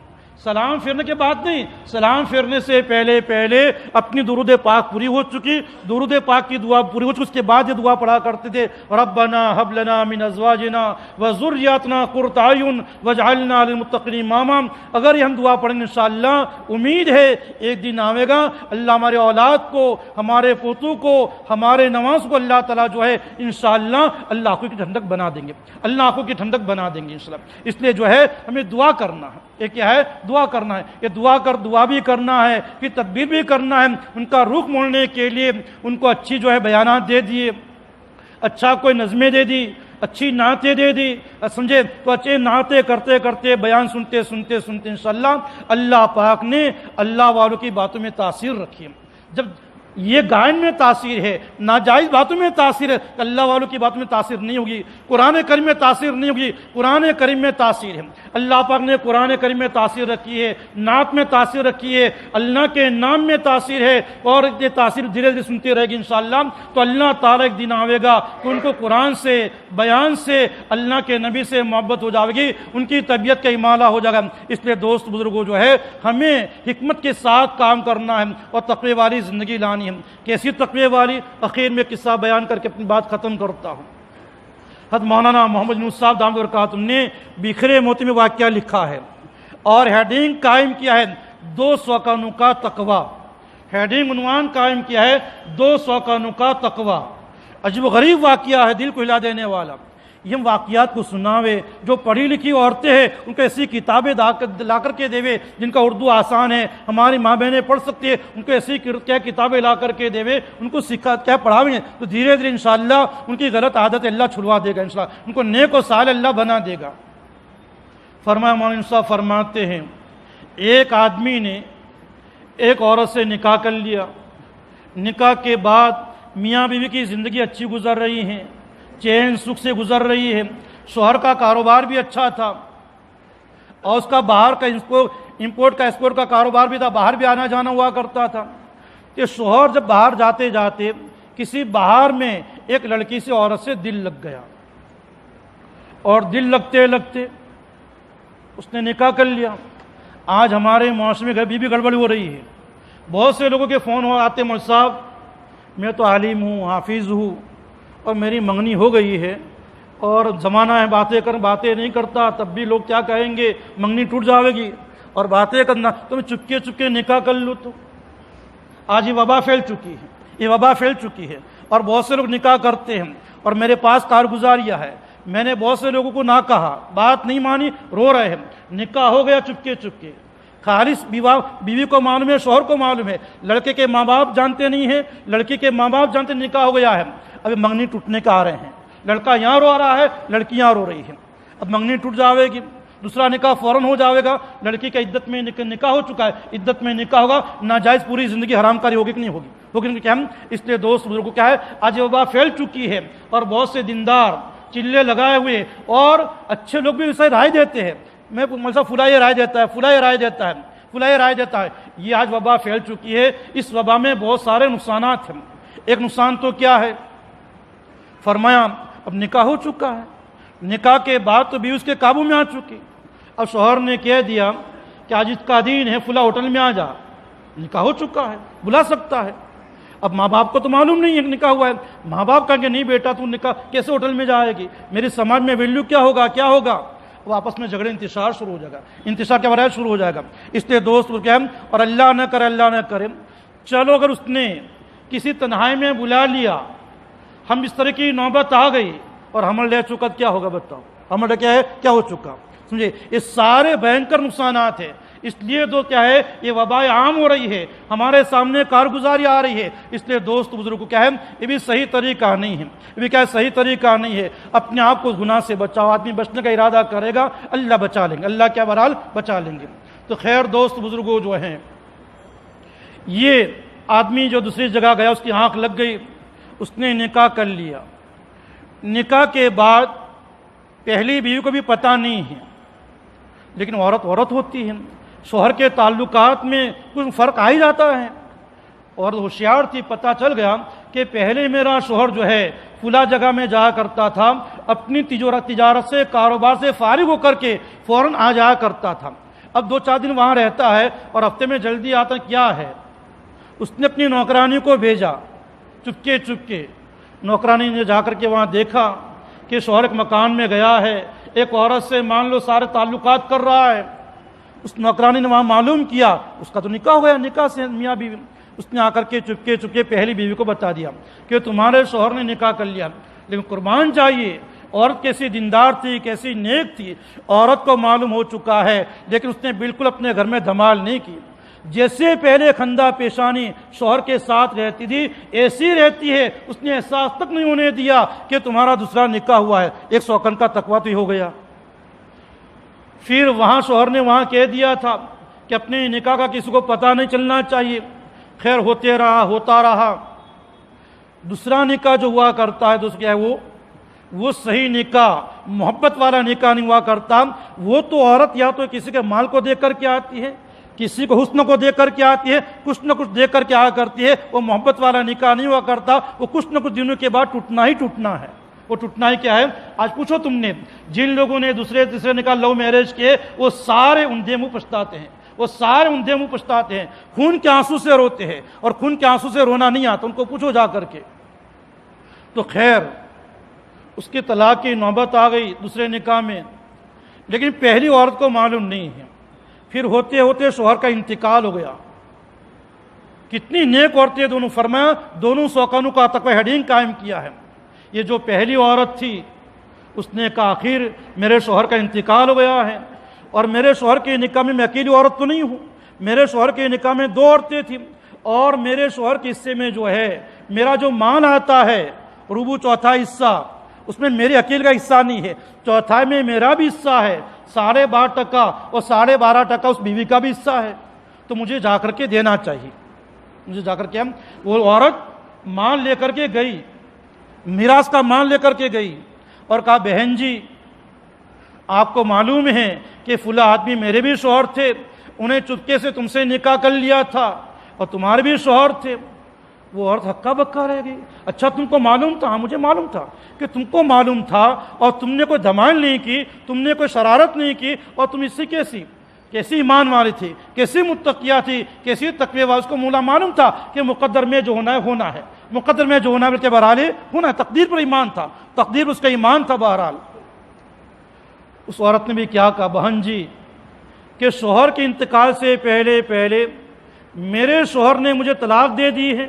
سلام پھیرنے کے بعد نہیں، سلام پھیرنے سے پہلے اپنی درود پاک پوری ہو چکی، درود پاک کی دعا پوری ہو چکی، اس کے بعد یہ دعا پڑھا کرتے تھے، ربنا هب لنا من ازواجنا وذریاتنا قرۃ اعین واجعلنا للمتقین اماما۔ اگر یہ ہم دعا پڑھیں انشاءاللہ، امید ہے ایک دن آئے گا اللہ ہمارے اولاد کو، ہمارے پوتوں کو، ہمارے نواز کو اللہ تعالیٰ جو ہے انشاءاللہ اللہ آنکھوں کی ٹھنڈک بنا دیں گے، اللہ آنکھوں کی ٹھنڈک بنا دیں گے انشاءاللہ۔ اس لیے جو ہے ہمیں دعا کرنا ہے، ایک کیا ہے دعا کرنا ہے، یہ دعا بھی کرنا ہے، پھر تدبیر بھی کرنا ہے، ان کا رخ موڑنے کے لیے ان کو اچھی بیانات دے دیے، اچھا کوئی نظمیں دے دی، اچھی نعتیں دے دی، سمجھے تو اچھے نعتیں کرتے کرتے بیان سنتے سنتے سنتے انشاءاللہ اللہ پاک نے اللہ والوں کی باتوں میں تاثیر رکھی ہے۔ جب یہ گائن میں تاثیر ہے، ناجائز باتوں میں تاثیر ہے، اللہ والوں کی باتوں میں تاثیر نہیں ہوگی، قرآن کریم میں تاثیر نہیں ہوگی۔ قرآن کریم میں تاثیر ہے، اللہ پاک نے قرآن کریم میں تاثیر رکھی ہے، نعت میں تاثیر رکھی ہے، اللہ کے نام میں تاثیر ہے، اور یہ تاثیر دھیرے دھیرے سنتی رہے گی انشاءاللہ تو اللہ تعالیٰ ایک دن آئے گا کہ ان کو قرآن سے، بیان سے، اللہ کے نبی سے محبت ہو جائے گی، ان کی طبیعت کا امالہ ہو جائے گا۔ اس لیے دوست بزرگوں ہمیں حکمت کے ساتھ کام کرنا ہے اور تقوی والی زندگی لانی۔ کیسی تقوی والی؟ اخیر میں قصہ بیان کر کے اپنی بات ختم کرتا ہوں۔ حضرت مولانا محمد یونس صاحب دامت برکاتہ نے بکھرے موتی میں واقعہ لکھا ہے اور ہیڈنگ قائم کیا ہے 200 کانوں کا تقوی، ہیڈنگ عنوان قائم کیا ہے 200 کانوں کا تقوی۔ عجیب و غریب واقعہ ہے، دل کو ہلا دینے والا۔ یہ واقعات کو سناوے، جو پڑھی لکھی عورتیں ہیں ان کو ایسی کتابیں لا کر کے دیوے جن کا اردو آسان ہے، ہماری ماں بہنیں پڑھ سکتی ہے، ان کو ایسی کیا کتابیں لا کر کے دیوے، ان کو سکھا کیا پڑھاویں تو دھیرے دھیرے انشاءاللہ ان کی غلط عادت اللہ چھڑوا دے گا، انشاءاللہ ان کو نیک و صالح اللہ بنا دے گا۔ فرمایا مولانا صاحب فرماتے ہیں ایک آدمی نے ایک عورت سے نکاح کر لیا، نکاح کے بعد میاں بیوی کی زندگی اچھی گزر رہی ہے، چین سکھ سے گزر رہی ہے، شوہر کا کاروبار بھی اچھا تھا اور اس کا باہر کا امپورٹ کا ایکسپورٹ کا کاروبار بھی تھا، باہر بھی آنا جانا ہوا کرتا تھا۔ کہ شوہر جب باہر جاتے جاتے کسی باہر میں ایک لڑکی سے عورت سے دل لگ گیا اور دل لگتے لگتے اس نے نکاح کر لیا۔ آج ہمارے معاشرے میں بیوی گڑبڑ ہو رہی ہے، بہت سے لوگوں کے فون آتے ہیں، مولوی صاحب میں تو عالم ہوں، حافظ ہوں اور میری منگنی ہو گئی ہے اور زمانہ ہے باتیں نہیں کرتا، تب بھی لوگ کیا کہیں گے، منگنی ٹوٹ جائے گی اور باتیں کرنا، تو میں چپکے نکاح کر لوں۔ تو آج یہ وبا پھیل چکی ہے اور بہت سے لوگ نکاح کرتے ہیں اور میرے پاس کارگزاریاں ہے، میں نے بہت سے لوگوں کو نہ کہا، بات نہیں مانی، رو رہے ہیں، نکاح ہو گیا چپکے، خالص بیوی کو معلوم ہے، شوہر کو معلوم ہے، لڑکے کے ماں باپ جانتے نہیں ہیں، لڑکی کے ماں باپ جانتے، نکاح ہو گیا ہے، ابھی منگنی ٹوٹنے کا آ رہے ہیں، لڑکا یہاں رو رہا ہے، لڑکی یہاں رو رہی ہے، اب منگنی ٹوٹ جاوے گی، دوسرا نکاح فوراً ہو جاوے گا، لڑکی کا عدت میں نکاح ہو چکا ہے، عدت میں نکاح ہوگا، ناجائز پوری زندگی حرام کاری ہوگی کہ نہیں ہوگی کیا؟ اس لیے دوست بزرگوں کیا ہے، آج وبا پھیل چکی ہے اور بہت سے دیندار چلے لگائے ہوئے اور اچھے لوگ بھی اسے رائے دیتے ہیں، میں فلاں یہ رائے دیتا ہے، فلاں یہ رائے دیتا ہے، یہ آج وبا پھیل چکی ہے۔ اس وبا میں بہت سارے نقصانات ہیں۔ ایک نقصان تو کیا ہے؟ فرمایا اب نکاح ہو چکا ہے، نکاح کے بعد تو بھی اس کے قابو میں آ چکی، اب شوہر نے کہہ دیا کہ آج اس کا دین ہے، فلاں ہوٹل میں آ جا، نکاح ہو چکا ہے، بلا سکتا ہے۔ اب ماں باپ کو تو معلوم نہیں ہے کہ نکاح ہوا ہے، ماں باپ کہیں گے نہیں بیٹا تو نکاح کیسے ہوٹل میں جائے گی، میری سماج میں ویلیو کیا ہوگا، اب آپس میں جھگڑے انتشار شروع ہو جائے گا، انتشار کے بارے شروع ہو جائے گا۔ اس لیے دوست کیا ہے، اور اللہ نہ کرے چلو اگر اس نے کسی تنہائی میں بلا لیا، ہم اس طرح کی نوبت آ گئی اور حمل لے چکا، کیا ہوگا بتاؤ؟ حمل کیا ہے، کیا ہو چکا؟ سمجھے، یہ سارے بھینکر نقصانات ہیں۔ اس لیے تو کیا ہے، یہ وبا عام ہو رہی ہے، ہمارے سامنے کارگزاری آ رہی ہے۔ اس لیے دوست بزرگ کو کیا ہے، یہ بھی صحیح طریقہ نہیں ہے، یہ بھی کیا ہے، صحیح طریقہ نہیں ہے۔ اپنے آپ کو گناہ سے بچاؤ، آدمی بچنے کا ارادہ کرے گا، اللہ بچا لیں گے، اللہ کیا بہرحال بچا لیں گے۔ تو خیر دوست بزرگوں جو ہیں، یہ آدمی جو دوسری جگہ گیا، اس کی آنکھ لگ گئی، اس نے نکاح کر لیا۔ نکاح کے بعد پہلی بیوی کو بھی پتہ نہیں ہے، لیکن عورت ہوتی ہے، شوہر کے تعلقات میں کچھ فرق آ ہی جاتا ہے۔ اور ہوشیار تھی، پتہ چل گیا کہ پہلے میرا شوہر جو ہے فلاں جگہ میں جایا کرتا تھا، اپنی تجارت سے، کاروبار سے فارغ ہو کر کے فوراً آ جایا کرتا تھا، اب 2-4 دن وہاں رہتا ہے اور ہفتے میں جلدی آتا، کیا ہے؟ اس نے اپنی نوکرانی کو بھیجا، چپکے نوکرانی نے جا کر کے وہاں دیکھا کہ شوہر ایک مکان میں گیا ہے، ایک عورت سے مان لو سارے تعلقات کر رہا ہے۔ اس نوکرانی نے وہاں معلوم کیا، اس کا تو نکاح ہو گیا، نکاح سے میاں بیوی۔ اس نے آ کر کے چپکے پہلی بیوی کو بتا دیا کہ تمہارے شوہر نے نکاح کر لیا، لیکن قربان چاہیے عورت کیسی دیندار تھی، کیسی نیک تھی، عورت کو معلوم ہو چکا ہے، لیکن اس نے بالکل اپنے گھر میں دھمال نہیں کی۔ جیسے پہلے خندہ پیشانی شوہر کے ساتھ رہتی تھی ایسی رہتی ہے، اس نے احساس تک نہیں ہونے دیا کہ تمہارا دوسرا نکاح ہوا ہے۔ ایک سوکن کا تقویٰ تو ہی ہو گیا۔ پھر وہاں شوہر نے وہاں کہہ دیا تھا کہ اپنے نکاح کا کسی کو پتہ نہیں چلنا چاہیے۔ خیر ہوتا رہا، دوسرا نکاح جو ہوا کرتا ہے دوست کیا ہے وہ صحیح نکاح، محبت والا نکاح نہیں ہوا کرتا۔ وہ تو عورت یا تو کسی کے مال کو دیکھ کر کے آتی ہے، کسی کو حسن کو دیکھ کر کے آتی ہے، کچھ نہ کچھ دیکھ کر کے آیا کرتی ہے۔ وہ محبت والا نکاح نہیں ہوا کرتا، وہ کچھ نہ کچھ دنوں کے بعد ٹوٹنا ہی ٹوٹنا ہے۔ وہ ٹوٹنا ہی کیا ہے؟ آج پوچھو تم نے جن لوگوں نے دوسرے تیسرے نکاح لو میرج کیے، وہ سارے اندھے منہ پچھتاتے ہیں، وہ سارے اندھے منہ پچھتاتے ہیں، خون کے آنسو سے روتے ہیں، اور خون کے آنسو سے رونا نہیں آتا، ان کو پوچھو جا کر کے۔ تو خیر اس کی طلاق کی نوبت آ گئی دوسرے نکاح میں، لیکن پہلی عورت کو معلوم نہیں ہے۔ پھر ہوتے ہوتے شوہر کا انتقال ہو گیا۔ کتنی نیک عورتیں دونوں، فرمایا دونوں سوکانوں کا تقوی ہیڈنگ قائم کیا ہے۔ یہ جو پہلی عورت تھی اس نے کہا آخر میرے شوہر کا انتقال ہو گیا ہے، اور میرے شوہر کے نکاح میں اکیلی عورت تو نہیں ہوں، میرے شوہر کے نکاح میں 2 عورتیں تھیں، اور میرے شوہر کے حصے میں جو ہے میرا جو مال آتا ہے ربع چوتھا حصہ، اس میں میرے اکیل کا حصہ نہیں ہے، چوتھائی میں میرا بھی حصہ ہے 12.5%، اور 12.5% اس بیوی کا بھی حصہ ہے، تو مجھے جا کر کے دینا چاہیے۔ مجھے جا کر کے وہ عورت مال لے کر کے گئی، میراث کا مال لے کر کے گئی، اور کہا بہن جی آپ کو معلوم ہے کہ فلاں آدمی میرے بھی شوہر تھے، انہیں چپکے سے تم سے نکاح کر لیا تھا، اور تمہارے بھی شوہر تھے۔ وہ عورت ہکا بکا رہ گئی۔ اچھا تم کو معلوم تھا؟ ہاں مجھے معلوم تھا کہ تم کو معلوم تھا، اور تم نے کوئی دھمال نہیں کی، تم نے کوئی شرارت نہیں کی، اور تم اس سے کیسی ایمان والی تھی، کیسی متقیہ تھی، کیسی تقوی والی۔ اس کو مولا معلوم تھا کہ مقدر میں جو ہونا ہے ہونا ہے، مقدر میں جو ہونا ہے بلکہ بہرحال ہونا ہے، تقدیر پر ایمان تھا، تقدیر اس کا ایمان تھا بہرحال۔ اس عورت نے بھی کیا کہا بہن جی کہ شوہر کے انتقال سے پہلے میرے شوہر نے مجھے طلاق دے دی ہے،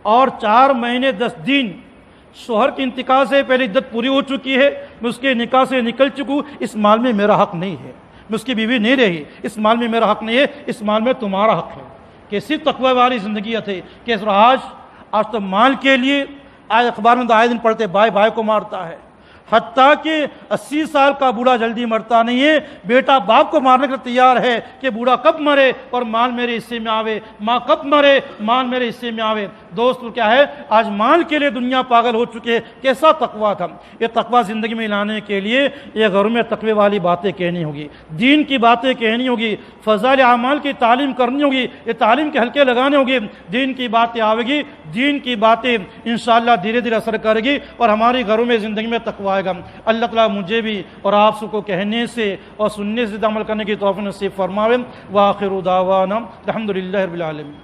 اور 4 مہینے 10 دن شوہر کے انتقال سے پہلے عدت پوری ہو چکی ہے، میں اس کے نکاح سے نکل چکوں، اس مال میں میرا حق نہیں ہے، میں اس کی بیوی نہیں رہی، اس مال میں میرا حق نہیں ہے، اس مال میں تمہارا حق ہے۔ کیسی تقوی والی زندگی تھی کہ آج تو مال کے لیے آج اخبار میں آئے دن پڑھتے بھائی کو مارتا ہے، حتیٰ کہ 80 سال کا بوڑھا جلدی مرتا نہیں ہے، بیٹا باپ کو مارنے کے لیے تیار ہے کہ بوڑھا کب مرے اور مال میرے حصے میں آوے، ماں کب مرے مال میرے حصے میں آوے۔ دوستو کیا ہے، آج مال کے لیے دنیا پاگل ہو چکے۔ کیسا تقویٰ تھا؟ یہ تقویٰ زندگی میں لانے کے لیے یہ گھروں میں تقوی والی باتیں کہنی ہوگی، دین کی باتیں کہنی ہوگی، فضائل اعمال کی تعلیم کرنی ہوگی، یہ تعلیم کے حلقے لگانے ہوگی، دین کی باتیں آئے گی، دین کی باتیں انشاءاللہ دھیرے دھیرے اثر کرے گی، اور ہماری گھروں میں زندگی میں تقویٰ آئے گا۔ اللہ تعالیٰ مجھے بھی اور آپ سب کو کہنے سے اور سننے سے عمل کرنے کی توفیق نصیب فرماوے۔ وآخر دعوانا الحمدللہ رب العالمین۔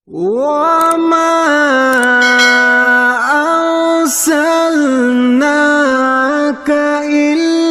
وَمَا أَرْسَلْنَاكَ إِلَّا